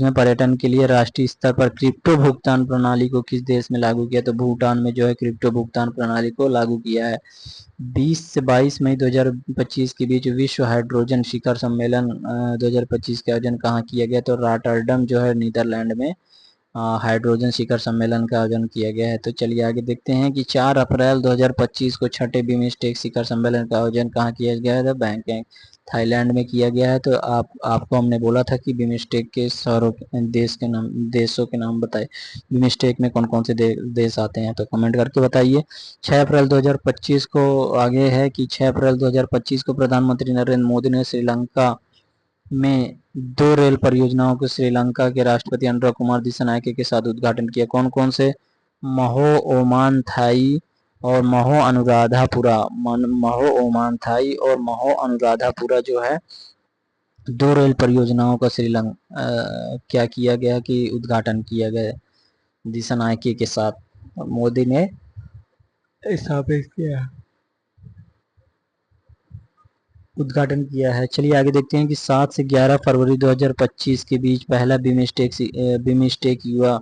में पर्यटन के लिए राष्ट्रीय स्तर पर क्रिप्टो भुगतान प्रणाली को किस देश में लागू किया? तो भूटान में जो है क्रिप्टो भुगतान प्रणाली को लागू किया है। 20 से 22 मई 2025 के बीच विश्व हाइड्रोजन शिखर सम्मेलन 2025 का आयोजन कहाँ किया गया? तो रॉटरडम जो है नीदरलैंड में हाइड्रोजन शिखर सम्मेलन का आयोजन किया गया है। तो चलिए आगे देखते हैं कि 4 अप्रैल 2025 को छठे बिमस्टेक शिखर सम्मेलन का आयोजन कहाँ किया गया है? बैंकॉक थाईलैंड में किया गया है। तो आपको हमने बोला था कि बिमस्टेक के देशों के नाम बताए। बिमस्टेक में कौन कौन से देश आते हैं? तो कमेंट करके बताइए। 6 अप्रैल 2025 को आगे है कि 6 अप्रैल 2025 को प्रधानमंत्री नरेंद्र मोदी ने श्रीलंका में 2 रेल परियोजनाओं को श्रीलंका के राष्ट्रपति अनुरा कुमार दिसानायके के साथ उद्घाटन किया। कौन कौन से? महो ओमान थाई और महो अनुराधापुरा जो है 2 रेल परियोजनाओं का क्या किया गया कि उद्घाटन किया गया दिसानायके के साथ, मोदी ने स्थापित किया, उद्घाटन किया है। चलिए आगे देखते हैं कि 7 से 11 फरवरी 2025 के बीच पहला बिमस्टेक युवा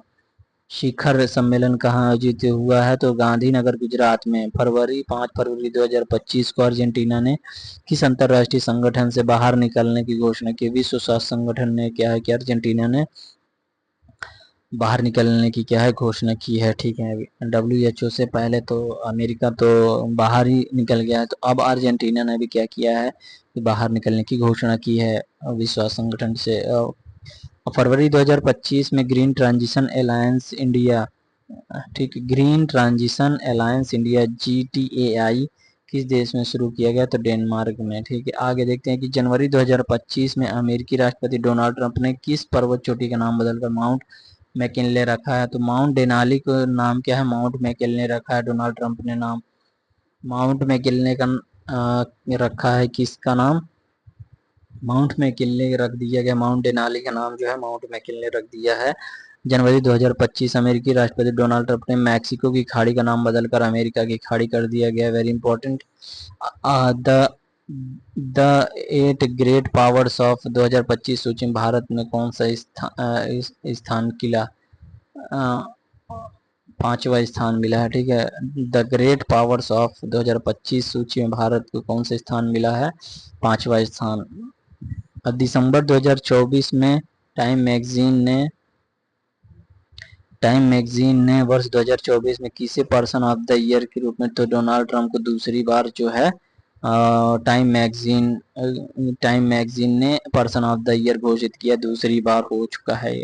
शिखर सम्मेलन कहाँ आयोजित हुआ है? तो गांधीनगर गुजरात में। 5 फरवरी 2025 को अर्जेंटीना ने किस अंतर्राष्ट्रीय संगठन से बाहर निकलने की घोषणा की? विश्व स्वास्थ्य संगठन ने क्या है कि अर्जेंटीना ने बाहर निकलने की क्या है घोषणा की है। ठीक है, WHO से पहले तो अमेरिका तो बाहर ही निकल गया है, तो अब अर्जेंटीना ने भी क्या किया है कि बाहर निकलने की घोषणा की है विश्व संगठन से। फरवरी 2025 में ग्रीन ट्रांजिशन अलायंस इंडिया, ठीक, green transition alliance India GTAI किस देश में शुरू किया गया? तो डेनमार्क में। ठीक है, आगे देखते हैं कि जनवरी 2025 में अमेरिकी राष्ट्रपति डोनाल्ड ट्रंप ने किस पर्वत चोटी का नाम बदलकर माउंट मैकिनले रखा है? तो माउंट डेनाली का नाम क्या है? माउंट मैकिनले रखा है डोनाल्ड ट्रंप ने नाम। माउंट मैकिनले का रखा है किसका नाम? माउंट मैकिनले रख दिया गया। माउंट डेनाली का नाम जो है माउंट मैकिनले रख दिया है। जनवरी 2025 अमेरिकी राष्ट्रपति डोनाल्ड ट्रंप ने मैक्सिको की खाड़ी का नाम बदलकर अमेरिका की खाड़ी कर दिया गया। Very important. The 8 great powers of 2025 सूची में भारत में कौन सा स्थान किला 5वां स्थान मिला है, ठीक है। द ग्रेट पावर्स ऑफ 2025 सूची में भारत को कौन सा स्थान मिला है? 5वां स्थान। दिसंबर 2024 में टाइम मैगजीन ने वर्ष 2024 में किसे पर्सन ऑफ द ईयर के रूप में, तो डोनाल्ड ट्रंप को दूसरी बार जो है टाइम मैगजीन ने पर्सन ऑफ द ईयर घोषित किया, दूसरी बार हो चुका है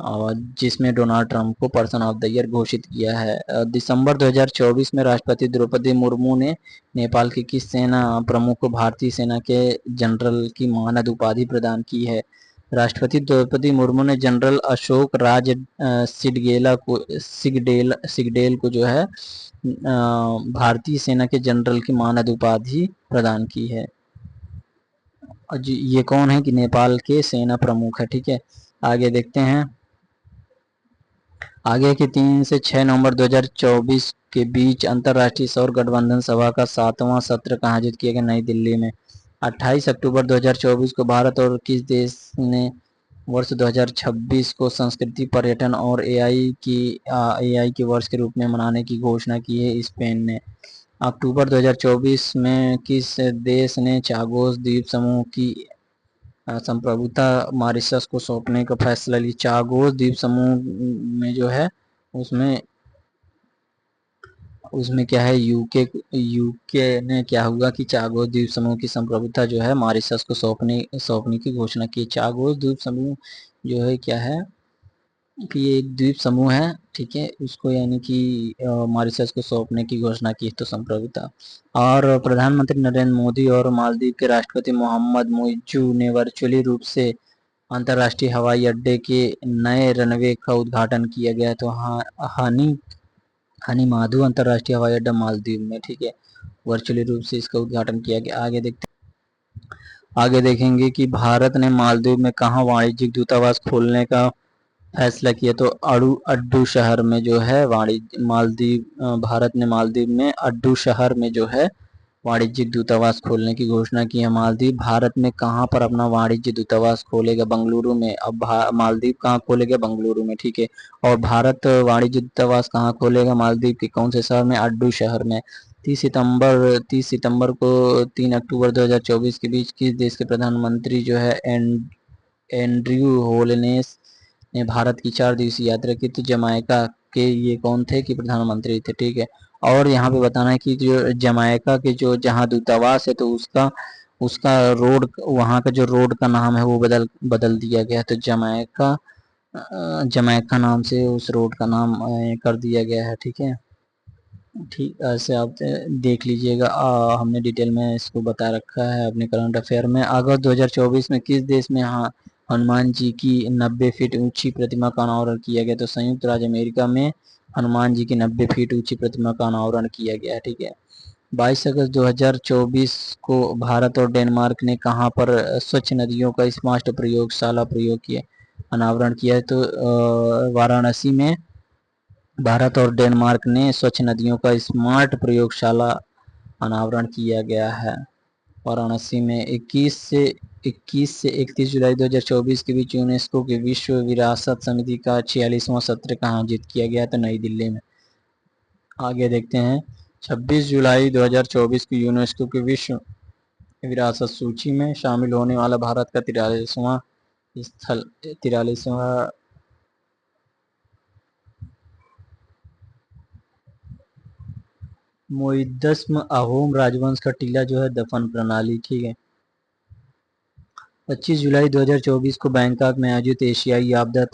और जिसमें डोनाल्ड ट्रंप को पर्सन ऑफ द ईयर घोषित किया है। दिसंबर 2024 में राष्ट्रपति द्रौपदी मुर्मू ने नेपाल के किस सेना प्रमुख को भारतीय सेना के जनरल की मानद उपाधि प्रदान की है? राष्ट्रपति द्रौपदी मुर्मू ने जनरल अशोक राज सिगडेल को जो है भारतीय सेना के जनरल की मानद उपाधि प्रदान की है। जी ये कौन है कि नेपाल के सेना प्रमुख है, ठीक है। आगे देखते हैं। आगे की 3 से 6 नवंबर 2024 के बीच अंतर्राष्ट्रीय सौर गठबंधन सभा का 7वां सत्र कहाँ आयोजित किया गया? नई दिल्ली में। 28 अक्टूबर 2024 को भारत और किस देश ने वर्ष 2026 को संस्कृति पर्यटन और एआई के वर्ष के रूप में मनाने की घोषणा की है? स्पेन ने। अक्टूबर 2024 में किस देश ने चागोस द्वीप समूह की संप्रभुता मॉरिशस को सौंपने का फैसला लिया? चागोस द्वीप समूह में जो है उसमें क्या है, यूके ने क्या हुआ कि चागोस द्वीप समूह की संप्रभुता जो है मॉरिशस को सौंपने की घोषणा की। चागोस द्वीप समूह जो है क्या है कि ये एक द्वीप समूह है, ठीक है, उसको यानी कि मॉरिशस को सौंपने की घोषणा की तो संप्रभुता। और प्रधानमंत्री नरेंद्र मोदी और मालदीव के राष्ट्रपति मोहम्मद मुइज्जू ने वर्चुअली रूप से अंतर्राष्ट्रीय हवाई अड्डे के नए रनवे का उद्घाटन किया गया। तो हानी माधु अंतर्राष्ट्रीय हवाई अड्डा मालदीव में, ठीक है, वर्चुअली रूप से इसका उद्घाटन किया गया। आगे देखेंगे कि भारत ने मालदीव में कहाँ वाणिज्यिक दूतावास खोलने का फैसला किया? तो अड्डू शहर में जो है भारत ने मालदीव में अड्डू शहर में जो है वाणिज्यिक दूतावास खोलने की घोषणा की है। मालदीव भारत में कहाँ पर अपना वाणिज्य दूतावास खोलेगा? बंगलुरु में। अब मालदीव कहाँ खोलेगा? बंगलुरु में, ठीक है। और भारत वाणिज्य दूतावास कहाँ खोलेगा? मालदीव के कौन से शहर में? अड्डू शहर में। 30 सितंबर को 3 अक्टूबर 2024 के बीच किस देश के प्रधानमंत्री जो है एंड्रयू होलनेस ने भारत की 4 दिवसीय यात्रा की? तो जमाइका के ये कौन थे कि प्रधानमंत्री थे, ठीक है। और यहाँ पे बताना है कि जो जमाइका के जो जहाँ दूतावास है तो उसका रोड, वहाँ का जो रोड का नाम है वो बदल दिया गया है। तो जमाइका नाम से उस रोड का नाम कर दिया गया है, ठीक है। ठीक ऐसे आप देख लीजिएगा। हमने डिटेल में इसको बता रखा है अपने करंट अफेयर में। अगस्त 2024 में किस देश में हनुमान जी की 90 फीट ऊंची प्रतिमा का अनावरण किया गया? तो संयुक्त राज्य अमेरिका में हनुमान जी की 90 फीट ऊंची प्रतिमा का अनावरण किया गया, ठीक है। 22 अगस्त 2024 को भारत और डेनमार्क ने कहाँ पर स्वच्छ नदियों का स्मार्ट प्रयोगशाला प्रयोग किया अनावरण किया है? तो वाराणसी में भारत और डेनमार्क ने स्वच्छ नदियों का स्मार्ट प्रयोगशाला अनावरण किया गया है वाराणसी में। 21 से 31 जुलाई 2024 के बीच यूनेस्को की विश्व विरासत समिति का 46वां सत्र कहाँ आयोजित किया गया? तो नई दिल्ली में। आगे देखते हैं। 26 जुलाई 2024 को यूनेस्को की विश्व विरासत सूची में शामिल होने वाला भारत का 43वां मोइदस्म अहोम राजवंश का टीला जो है दफन प्रणाली, ठीक है। 25 जुलाई 2024 को बैंकॉक में आयोजित एशियाई आपदा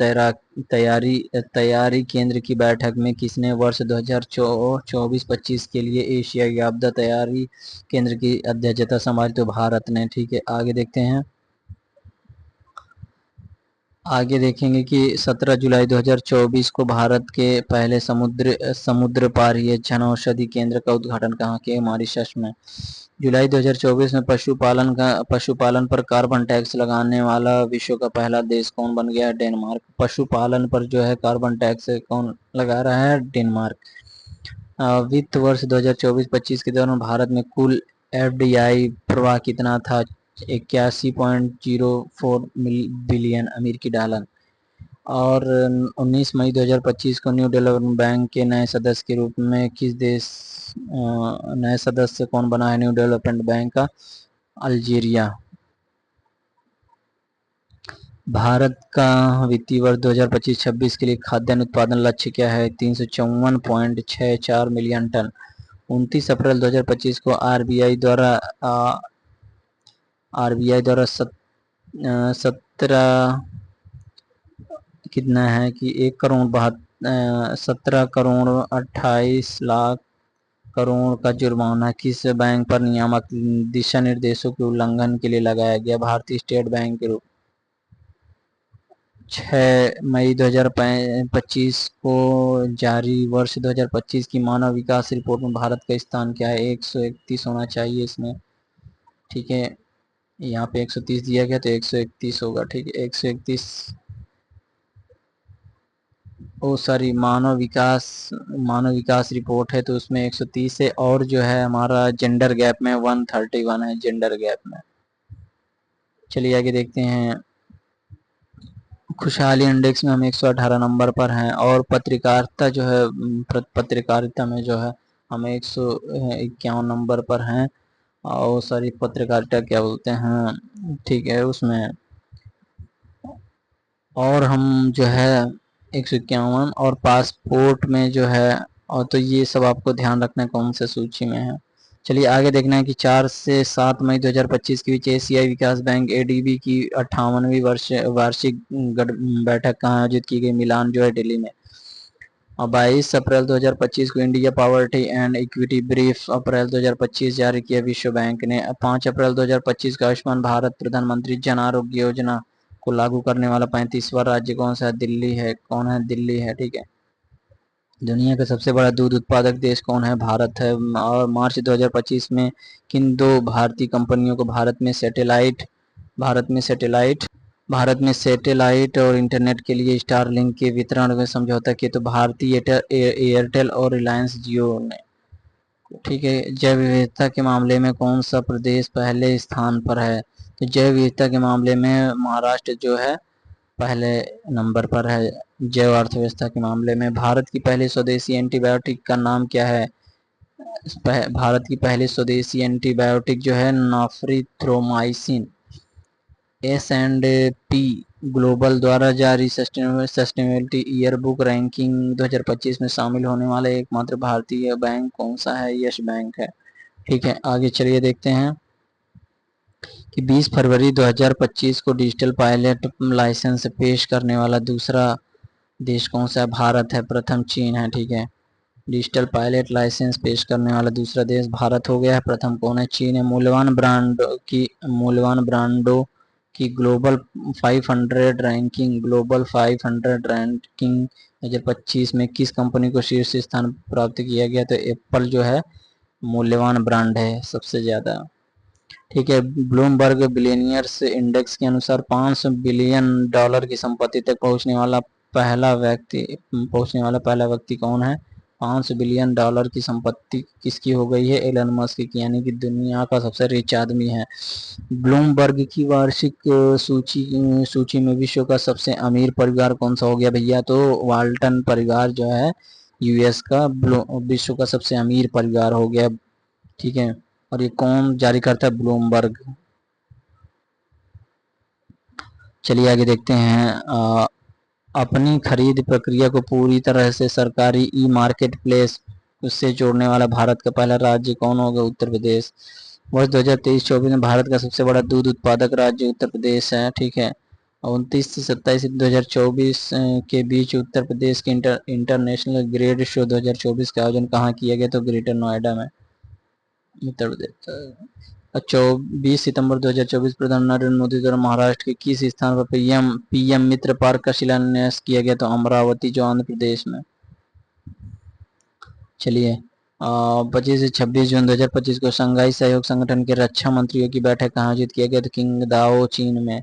तैयारी केंद्र की बैठक में किसने वर्ष 2024-25 के लिए एशियाई आपदा तैयारी केंद्र की अध्यक्षता संभाली? तो भारत ने, ठीक है। आगे देखेंगे कि 17 जुलाई 2024 को भारत के पहले समुद्र पारीय जनऔषधि केंद्र का उद्घाटन कहाँ किया? मॉरिशस में। जुलाई 2024 में पशुपालन पर कार्बन टैक्स लगाने वाला विश्व का पहला देश कौन बन गया? डेनमार्क। पशुपालन पर जो है कार्बन टैक्स कौन लगा रहा है? डेनमार्क। वित्त वर्ष 2024-25 के दौरान भारत में कुल एफडीआई प्रवाह कितना था? 81.04 बिलियन अमेरिकी डॉलर। और 19 मई 2025 को न्यू डेवलपमेंट बैंक के नए सदस्य के रूप में किस देश नए सदस्य कौन बना है न्यू डेवलपमेंट बैंक का? अल्जीरिया। भारत का वित्तीय वर्ष 2025-26 के लिए खाद्यान्न उत्पादन लक्ष्य क्या है? 354.64 मिलियन टन। 29 अप्रैल 2025 को आरबीआई द्वारा 17 कितना है कि 17 करोड़ 28 लाख करोड़ का जुर्माना किस बैंक पर नियामक दिशा निर्देशों के उल्लंघन के लिए लगाया गया? भारतीय स्टेट बैंक के रूप 6 मई 2025 को जारी वर्ष 2025 की मानव विकास रिपोर्ट में भारत का स्थान क्या है? 131 होना चाहिए इसमें, ठीक है। यहाँ पे 130 दिया गया तो 131 होगा, ठीक है। 131 सॉरी मानव विकास रिपोर्ट है तो उसमें 130 है, और जो है हमारा जेंडर गैप में 131 है जेंडर गैप में। चलिए आगे देखते हैं। खुशहाली इंडेक्स में हम 118 नंबर पर हैं, और पत्रकारिता जो है पत्रकारिता में जो है हम 151 नंबर पर हैं, और सारी पत्रकारिता क्या बोलते हैं, ठीक है उसमें। और हम जो है 151 और पासपोर्ट में जो है, और तो ये सब आपको ध्यान रखना है कौन से सूची में है। चलिए आगे देखना है कि 4 से 7 मई 2025 के बीच एशियाई विकास बैंक एडीबी की 58वीं वार्षिक बैठक कहाँ आयोजित की गई? मिलान जो है दिल्ली में। और 22 अप्रैल 2025 को India poverty and equity brief April 2025 जारी किया विश्व बैंक ने। 5 अप्रैल 2025 को आयुष्मान भारत प्रधानमंत्री जन आरोग्य योजना को लागू करने वाला 35वां राज्य कौन सा है? दिल्ली है। कौन है? दिल्ली है, ठीक है। दुनिया का सबसे बड़ा दूध उत्पादक देश कौन है? भारत है। और मार्च 2025 में किन दो भारतीय कंपनियों को भारत में सैटेलाइट और इंटरनेट के लिए स्टारलिंक के वितरण में समझौता किया? तो भारतीय एयरटेल और रिलायंस जियो ने, ठीक है। जैव विविधता के मामले में कौन सा प्रदेश पहले स्थान पर है? तो जैव विविधता के मामले में महाराष्ट्र जो है पहले नंबर पर है। जैव अर्थव्यवस्था के मामले में भारत की पहली स्वदेशी एंटीबायोटिक का नाम क्या है? भारत की पहली स्वदेशी एंटीबायोटिक जो है नाफ्रीथ्रोमाइसिन। S&P ग्लोबल द्वारा जारी सस्टेनेबिलिटी ईयर बुक रैंकिंग 2025 में शामिल होने वाला एकमात्र भारतीय बैंक कौन सा है? यस बैंक है, ठीक है। आगे चलिए देखते हैं कि 20 फरवरी 2025 को डिजिटल पायलट लाइसेंस पेश करने वाला दूसरा देश कौन सा है? भारत है। प्रथम चीन है, ठीक है। डिजिटल पायलट लाइसेंस पेश करने वाला दूसरा देश भारत हो गया है। प्रथम कौन है? चीन है। मूल्यवान ब्रांडों की ग्लोबल 500 रैंकिंग 2025 में किस कंपनी को शीर्ष स्थान प्राप्त किया गया? तो एप्पल जो है मूल्यवान ब्रांड है सबसे ज्यादा, ठीक है। ब्लूमबर्ग बिलियनियर्स इंडेक्स के अनुसार $500 बिलियन की संपत्ति तक पहुंचने वाला पहला व्यक्ति कौन है? $500 बिलियन की संपत्ति किसकी हो गई है? एलन मस्क की, यानी कि दुनिया का सबसे रिच आदमी है। ब्लूमबर्ग की वार्षिक सूची में विश्व का सबसे अमीर परिवार कौन सा हो गया भैया? तो वाल्टन परिवार जो है यूएस का विश्व का सबसे अमीर परिवार हो गया, ठीक है। और ये कौन जारी करता है? ब्लूमबर्ग। चलिए आगे देखते हैं। अपनी खरीद प्रक्रिया को पूरी तरह से सरकारी ई मार्केट प्लेस से जोड़ने वाला भारत का पहला राज्य कौन होगा? उत्तर प्रदेश। वर्ष 2023-24 में भारत का सबसे बड़ा दूध उत्पादक राज्य उत्तर प्रदेश है, ठीक है। 29 से 27 2024 के बीच उत्तर प्रदेश के इंटरनेशनल ग्रेड शो 2024 का आयोजन कहाँ किया गया? तो ग्रेटर नोएडा में, उत्तर प्रदेश। 24 सितंबर 2024 प्रधानमंत्री नरेंद्र मोदी द्वारा महाराष्ट्र के किस स्थान पर पीएम मित्र पार्क का शिलान्यास किया गया? तो अमरावती जो आंध्र प्रदेश में। चलिए 25 से 26 जून 2025 को शंघाई सहयोग संगठन के रक्षा मंत्रियों की बैठक कहाँ आयोजित किया गया? तो किंगदाओ चीन में।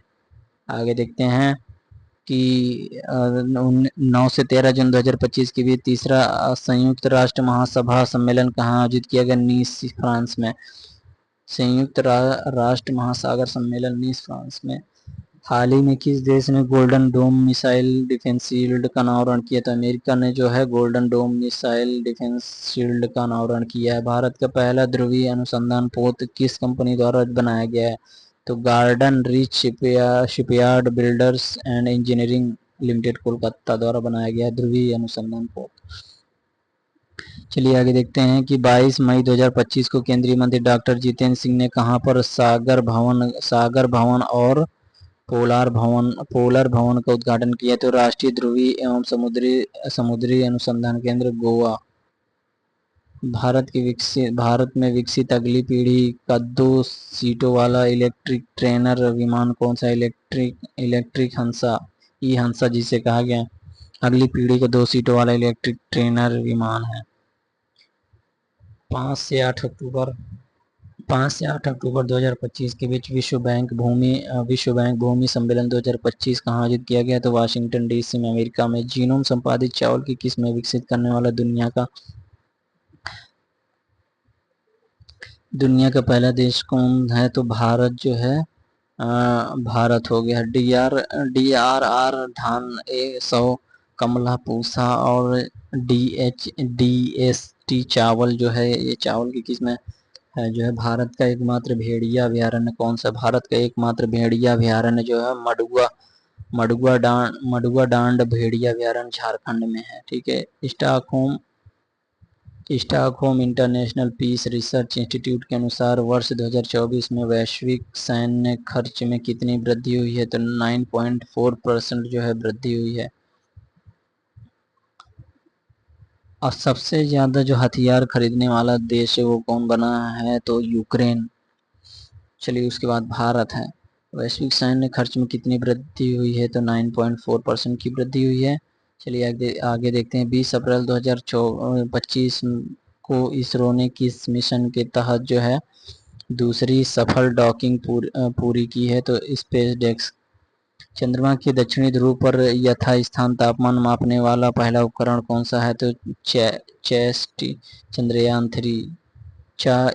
आगे देखते हैं कि 9 से 13 जून 2025 के बीच तीसरा संयुक्त राष्ट्र महासभा सम्मेलन कहाँ आयोजित किया गया? नीस फ्रांस में। संयुक्त राष्ट्र महासागर सम्मेलन नीस फ्रांस में। हाल ही में किस देश ने golden dome missile defence shield का अनावरण किया? तो अमेरिका ने जो है golden dome missile defence shield का अनावरण किया है। भारत का पहला ध्रुवीय अनुसंधान पोत किस कंपनी द्वारा बनाया गया है? तो garden reach shipyard builders and engineering limited Kolkata द्वारा बनाया गया है ध्रुवीय अनुसंधान पोत। चलिए आगे देखते हैं कि 22 मई 2025 को केंद्रीय मंत्री डॉक्टर जितेंद्र सिंह ने कहां पर सागर भवन और पोलर भवन का उद्घाटन किया? तो राष्ट्रीय ध्रुवीय एवं समुद्री अनुसंधान केंद्र गोवा। भारत में विकसित अगली पीढ़ी का 2 सीटों वाला इलेक्ट्रिक ट्रेनर विमान कौन सा? इलेक्ट्रिक हंसा, ई हंसा जिसे कहा गया अगली पीढ़ी का 2 सीटों वाला इलेक्ट्रिक ट्रेनर विमान है। 5 से 8 अक्टूबर 2025 के बीच विश्व बैंक भूमि सम्मेलन 2025 कहाँ आयोजित किया गया? तो वाशिंगटन डीसी में, अमेरिका में। जीनोम संपादित चावल की किस्में विकसित करने वाला दुनिया का पहला देश कौन है? तो भारत जो है भारत हो गया। DRR धान A100 कमला पूसा और DST चावल जो है ये चावल की किस्में है। जो है भारत का एकमात्र भेड़िया अभयारण्य कौन सा? भारत का एकमात्र भेड़िया अभयारण्य जो है मडुआ डांड भेड़िया अभयारण्य झारखंड में है। ठीक है। Stockholm International Peace Research Institute के अनुसार वर्ष 2024 में वैश्विक सैन्य खर्च में कितनी वृद्धि हुई है? तो 9.4% जो है वृद्धि हुई है। और सबसे ज्यादा जो हथियार खरीदने वाला देश है वो कौन बना है? तो यूक्रेन। चलिए उसके बाद भारत है। वैश्विक सैन्य खर्च में कितनी वृद्धि हुई है? तो 9.4% की वृद्धि हुई है। चलिए आगे देखते हैं। 20 अप्रैल 2025 को इसरो ने किस मिशन के तहत जो है दूसरी सफल डॉकिंग पूरी की है? तो स्पेस डेक्स। चंद्रमा के दक्षिणी ध्रुव पर यथास्थान तापमान मापने वाला पहला उपकरण कौन सा है? तो चेस्ट चंद्रयान-3 चा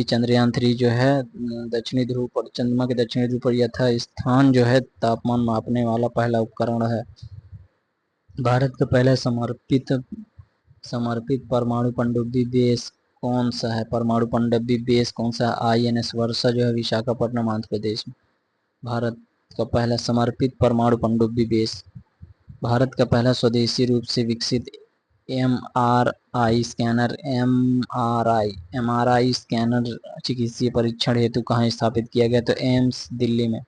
चंद्रयान-3 जो है दक्षिणी ध्रुव पर चंद्रमा के दक्षिणी ध्रुव पर यथास्थान जो है तापमान मापने वाला पहला उपकरण है। भारत का पहला समर्पित परमाणु पनडुब्बी बेस कौन सा है? परमाणु पनडुब्बी बेस कौन सा है? INS वर्षा जो है विशाखापट्टनम आंध्र प्रदेश में। भारत का पहला समर्पित परमाणु पनडुब्बी बेस। भारत का पहला स्वदेशी रूप से विकसित MRI स्कैनर चिकित्सीय परीक्षण हेतु कहाँ स्थापित किया गया? तो एम्स दिल्ली में।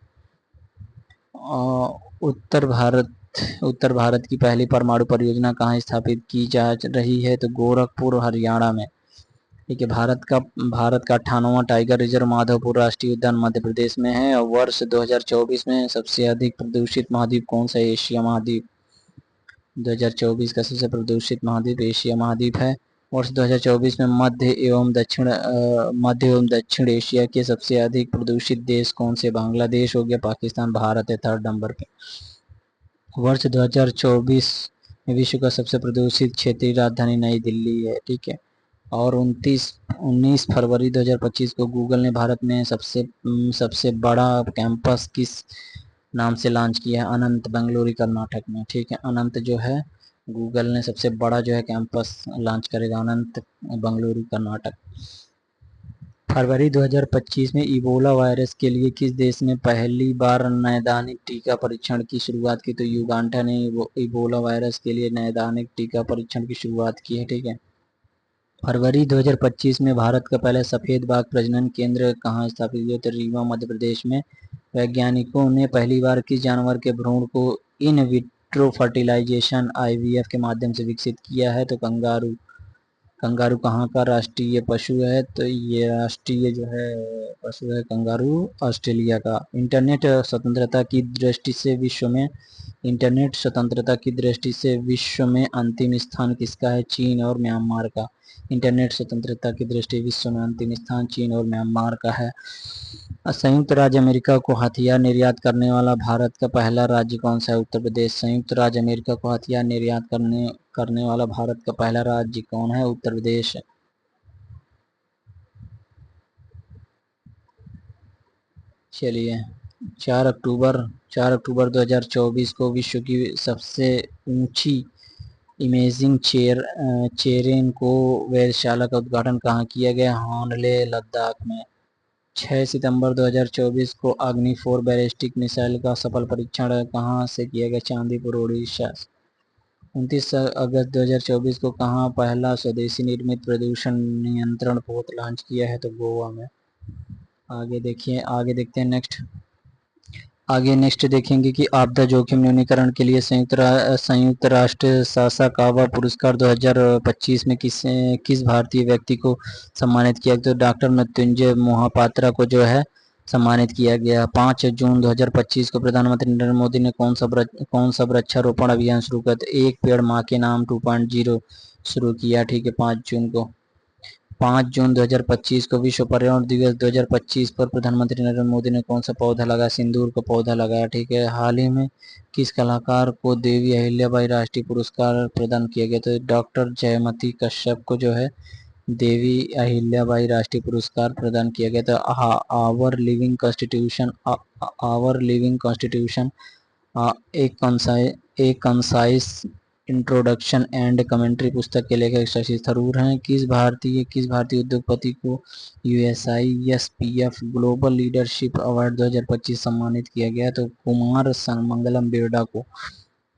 उत्तर भारत की पहली परमाणु परियोजना कहाँ स्थापित की जा रही है? तो गोरखपुर हरियाणा में। ठीक है। भारत का 98वां टाइगर रिजर्व माधवपुर राष्ट्रीय उद्यान मध्य प्रदेश में है। और वर्ष 2024 में सबसे अधिक प्रदूषित महाद्वीप कौन सा? एशिया महाद्वीप। 2024 का सबसे प्रदूषित महाद्वीप एशिया महाद्वीप है। वर्ष 2024 में मध्य एवं दक्षिण एशिया के सबसे अधिक प्रदूषित देश कौन से? बांग्लादेश हो गया, पाकिस्तान, भारत है थर्ड नंबर पे। वर्ष 2024 में विश्व का सबसे प्रदूषित क्षेत्रीय राजधानी नई दिल्ली है। ठीक है। और 19 फरवरी 2025 को गूगल ने भारत में सबसे बड़ा कैंपस किस नाम से लॉन्च किया है? अनंत, बेंगलुरु कर्नाटक में। ठीक है। अनंत जो है गूगल ने सबसे बड़ा जो है कैंपस लॉन्च करेगा अनंत, बेंगलुरु कर्नाटक। फरवरी 2025 में इबोला वायरस के लिए किस देश ने पहली बार नैदानिक टीका परीक्षण की शुरुआत की? तो युगांडा ने इबोला वायरस के लिए नैदानिक टीका परीक्षण की शुरुआत की है। ठीक है। फरवरी 2025 में भारत का पहला सफेद बाघ प्रजनन केंद्र कहाँ स्थापित हुआ? तो रीवा मध्य प्रदेश में। वैज्ञानिकों ने पहली बार किस जानवर के भ्रूण को इन विट्रो फर्टिलाइजेशन IVF के माध्यम से विकसित किया है? तो कंगारू। कंगारू कहाँ का राष्ट्रीय पशु है? तो ये राष्ट्रीय जो है पशु है कंगारू ऑस्ट्रेलिया का। इंटरनेट स्वतंत्रता की दृष्टि से विश्व में अंतिम स्थान किसका है? चीन और म्यांमार का। इंटरनेट स्वतंत्रता की दृष्टि विश्व में अंतिम स्थान चीन और म्यांमार का है। संयुक्त राज्य अमेरिका को हथियार निर्यात करने वाला भारत का पहला राज्य कौन सा है? उत्तर प्रदेश। संयुक्त राज्य अमेरिका को हथियार निर्यात करने वाला भारत का पहला राज्य कौन है? उत्तर प्रदेश। चलिए 4 अक्टूबर 2024 को विश्व की सबसे ऊंची इमेजिंग चेरेन को वेधशाला का उद्घाटन कहाँ किया गया? होनले, लद्दाख में। 6 सितंबर 2024 को अग्नि 4 बैलिस्टिक मिसाइल का सफल परीक्षण कहाँ से किया गया? चांदीपुर, उड़ीसा। 29 अगस्त 2024 को कहाँ पहला स्वदेशी निर्मित प्रदूषण नियंत्रण पोत लॉन्च किया है? तो गोवा में। आगे देखते हैं नेक्स्ट देखेंगे कि आपदा जोखिम न्यूनीकरण के लिए संयुक्त राष्ट्र सासाकावा पुरस्कार 2025 में किस भारतीय व्यक्ति को सम्मानित किया? तो डॉक्टर मृत्युंजय मोहापात्रा को जो है सम्मानित किया गया। 5 जून 2025 को प्रधानमंत्री नरेंद्र मोदी ने कौन सा वृक्षारोपण अभियान शुरू किया? तो एक पेड़ माँ के नाम 2.0 शुरू किया। ठीक है, 5 जून 2025 को विश्व पर्यावरण दिवस 2025 पर प्रधानमंत्री नरेंद्र मोदी ने कौन सा पौधा लगाया? सिंदूर का पौधा लगाया। ठीक है, हाल ही में किस कलाकार को देवी अहिल्याबाई राष्ट्रीय पुरस्कार प्रदान किया गया? तो डॉक्टर जयमती कश्यप को जो है देवी अहिल्याबाई राष्ट्रीय पुरस्कार प्रदान किया गया। तो आवर लिविंग कॉन्स्टिट्यूशन एक कंसाइज इंट्रोडक्शन एंड कमेंट्री पुस्तक के लेखक शशि थरूर हैं। किस भारतीय उद्योगपति को USISPF ग्लोबल लीडरशिप अवार्ड 2025 सम्मानित किया गया? तो कुमार मंगलम बेड़ा को।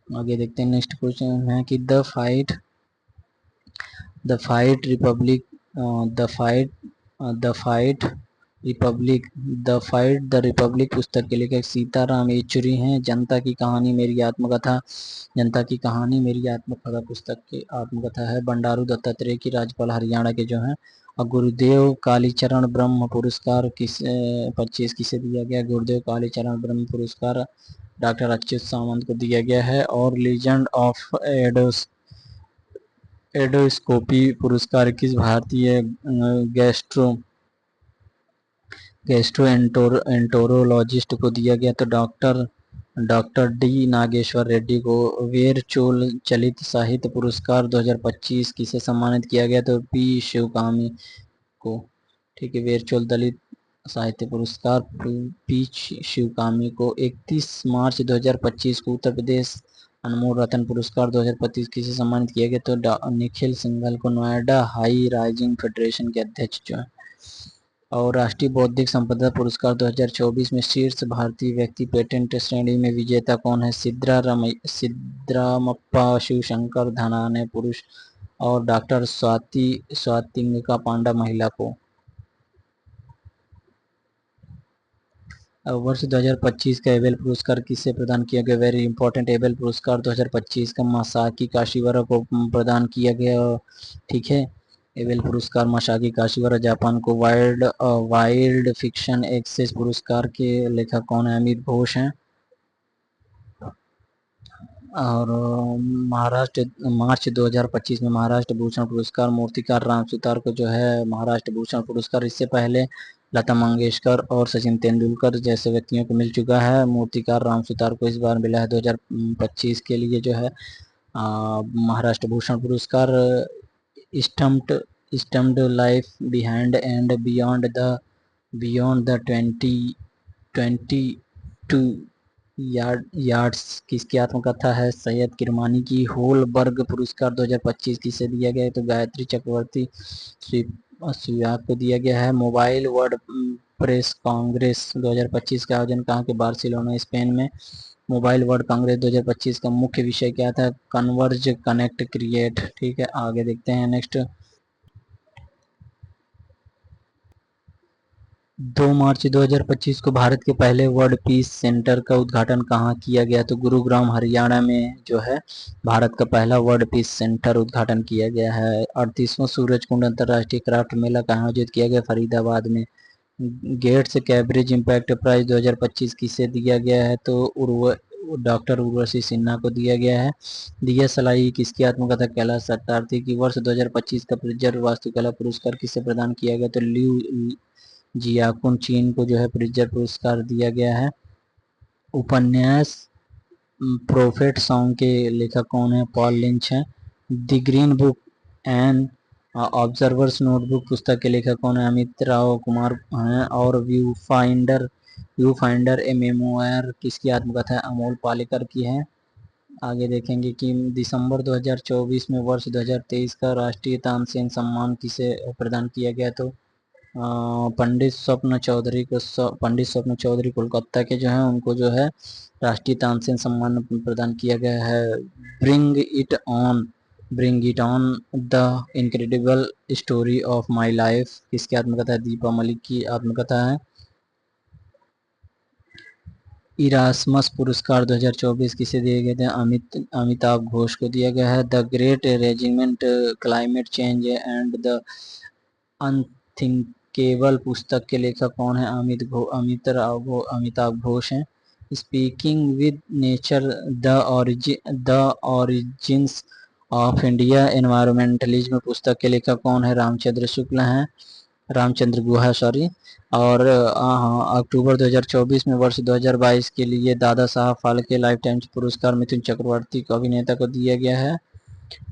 आगे देखते हैं, नेक्स्ट क्वेश्चन है कि द फाइट द रिपब्लिक पुस्तक के लेखक सीताराम येचुरी हैं। जनता की कहानी मेरी आत्मकथा पुस्तक की आत्मकथा है। बंडारू दत्तात्रेय की राज्यपाल हरियाणा के जो हैं। और गुरुदेव कालीचरण ब्रह्म पुरस्कार 25 किसे दिया गया? गुरुदेव कालीचरण ब्रह्म पुरस्कार डॉक्टर अच्युत सामंत को दिया गया है। और लीजेंड ऑफ एडोस्कोपी पुरस्कार किस भारतीय गैस्ट्रोएंटरोलॉजिस्ट को दिया गया? तो डॉक्टर डी नागेश्वर रेड्डी को। वेरचोल चलित साहित्य पुरस्कार 2025 किसे सम्मानित किया गया? तो पी शिवकामी को। ठीक है, वेरचोल दलित साहित्य पुरस्कार पी शिवकामी को। 31 मार्च 2025 को उत्तर प्रदेश अनमोल रतन पुरस्कार 2025 किसे सम्मानित किया गया? तो निखिल सिंघल को। नोएडा हाई राइजिंग फेडरेशन के अध्यक्ष जो है। और राष्ट्रीय बौद्धिक संपदा पुरस्कार 2024 में शीर्ष भारतीय व्यक्ति पेटेंट श्रेणी में विजेता कौन है? सिद्रामप्पा शिवशंकर धनाने पुरुष और डॉक्टर स्वातिंगिका पांडा महिला को। वर्ष 2025 का एबेल पुरस्कार किसे प्रदान किया गया? वेरी इंपॉर्टेंट, एबेल पुरस्कार 2025 का मासाकी काशीवारा को प्रदान किया गया। ठीक है, एबेल पुरस्कार मासाकी काशीवारा जापान को। वाइल्ड फिक्शन एक्सेस पुरस्कार के लेखक कौन है? अमित घोष हैं। और मार्च 2025 में महाराष्ट्र भूषण पुरस्कार मूर्तिकार राम सुतार को जो है महाराष्ट्र भूषण पुरस्कार। इससे पहले लता मंगेशकर और सचिन तेंदुलकर जैसे व्यक्तियों को मिल चुका है। मूर्तिकार राम सुतार को इस बार मिला है 2025 के लिए जो है महाराष्ट्र भूषण पुरस्कार। Stumped life behind and beyond the 22 yards किसकी आत्मकथा है? सैयद किरमानी की। होलबर्ग पुरस्कार 2025 किसे दिया गया है? तो गायत्री चक्रवर्ती स्पिवाक को दिया गया है। मोबाइल वर्ड प्रेस कांग्रेस 2025 का आयोजन कहाँ के? बार्सिलोना, स्पेन में। मोबाइल वर्ल्ड कांग्रेस 2025 का मुख्य विषय क्या था? Converge, connect, create. ठीक है, आगे देखते हैं नेक्स्ट। 2 मार्च 2025 को भारत के पहले वर्ल्ड पीस सेंटर का उद्घाटन कहाँ किया गया? तो गुरुग्राम हरियाणा में जो है भारत का पहला वर्ल्ड पीस सेंटर उद्घाटन किया गया है। 38वां सूरजकुंड अंतर्राष्ट्रीय क्राफ्ट मेला कहाँ आयोजित किया गया? फरीदाबाद में। गेट्स कैम्ब्रिज इम्पैक्ट प्राइज 2025 किसे दिया गया है? तो डॉक्टर उर्वशी सिन्हा को दिया गया है। दिया सलाई किसकी आत्मकथा? कैलाश सत्यार्थी की। वर्ष 2025 का प्रिजर वास्तुकला पुरस्कार किसे प्रदान किया गया? तो लियू जियाकुन चीन को जो है प्रिजर पुरस्कार दिया गया है। उपन्यास प्रोफेट सॉन्ग के लेखक कौन है? पॉल लिंच है। The green book and observers notebook पुस्तक के लेखक कौन है? अमित राव कुमार हैं। और व्यू फाइंडर व्यू फाइंडर ए मेमोयर किसकी आत्मकथा है? अमोल पालेकर की है। आगे देखेंगे कि दिसंबर 2024 में वर्ष 2023 का राष्ट्रीय तानसेन सम्मान किसे प्रदान किया गया? तो पंडित स्वप्न चौधरी को, पंडित स्वप्न चौधरी कोलकाता के जो हैं उनको जो है राष्ट्रीय तानसेन सम्मान प्रदान किया गया है। Bring it on, bring it on the incredible story of my life किसकी आत्मकथा है? दीपा मलिक की आत्मकथा है। इरास्मस पुरस्कार 2024 किसे दिए गए थे? अमिताभ घोष को दिया गया है। The great regiment climate change and the unthinkable पुस्तक के लेखक कौन है? अमिताभ घोष हैं। Speaking with nature the origins of India environmentalism पुस्तक के लेखक कौन है? रामचंद्र शुक्ला हैं, रामचंद्र गुहा सॉरी। और अक्टूबर 2024 में वर्ष 2022 के लिए दादा साहब फाल्के लाइफ टाइम पुरस्कार मिथुन चक्रवर्ती को, अभिनेता को दिया गया है।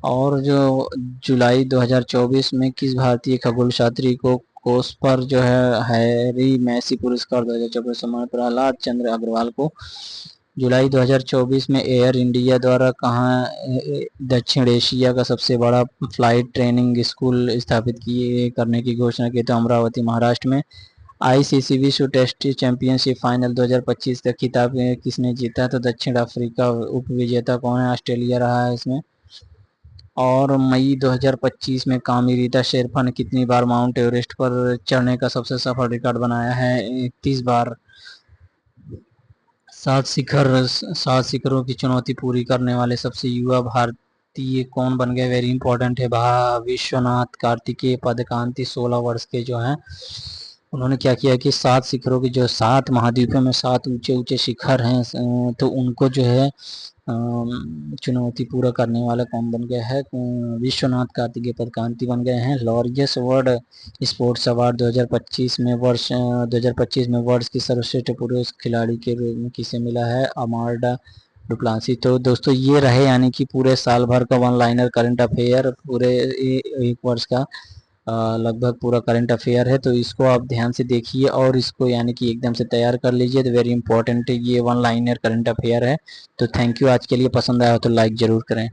और जो जुलाई 2024 में किस भारतीय खगोल शास्त्री को कोस पर जो है हैरी मैसी पुरस्कार 2024 सम्मानित? प्रहलाद चंद्र अग्रवाल को। जुलाई 2024 में एयर इंडिया द्वारा कहाँ दक्षिण एशिया का सबसे बड़ा फ्लाइट ट्रेनिंग स्कूल स्थापित करने की घोषणा की? तो अमरावती महाराष्ट्र में। आईसीसी विश्व टेस्ट चैंपियनशिप फाइनल 2025 का खिताब किसने जीता? तो दक्षिण अफ्रीका। उप विजेता कौन है? ऑस्ट्रेलिया रहा है इसमें। और मई 2025 में कामिरीता शेरपा ने कितनी बार माउंट एवरेस्ट पर चढ़ने का सबसे सफल रिकॉर्ड बनाया है? 31 बार। 7 शिखरों की चुनौती पूरी करने वाले सबसे युवा भारतीय कौन बन गए? वेरी इंपॉर्टेंट है, विश्वनाथ कार्तिकेय पदकांति 16 वर्ष के जो हैं उन्होंने क्या किया कि 7 शिखरों की, जो 7 महाद्वीपों में 7 ऊंचे ऊंचे शिखर हैं, तो उनको जो है चुनौती पूरा करने वाला कौन बन गया है? विश्वनाथ कार्तिकेय पदकांति बन गए हैं। लॉरियस वर्ल्ड स्पोर्ट्स अवार्ड 2025 में वर्ष की सर्वश्रेष्ठ पुरुष खिलाड़ी के रूप में किसे मिला है? अमाल्डा डुप्लासी। तो दोस्तों ये रहे यानी कि पूरे साल भर का वन लाइनर करंट अफेयर, पूरे एक वर्ष का लगभग पूरा करंट अफेयर है। तो इसको आप ध्यान से देखिए और इसको यानी कि एकदम से तैयार कर लीजिए। तो वेरी इंपॉर्टेंट ये वन लाइनर करंट अफेयर है। तो थैंक यू। आज के लिए पसंद आया हो तो लाइक ज़रूर करें।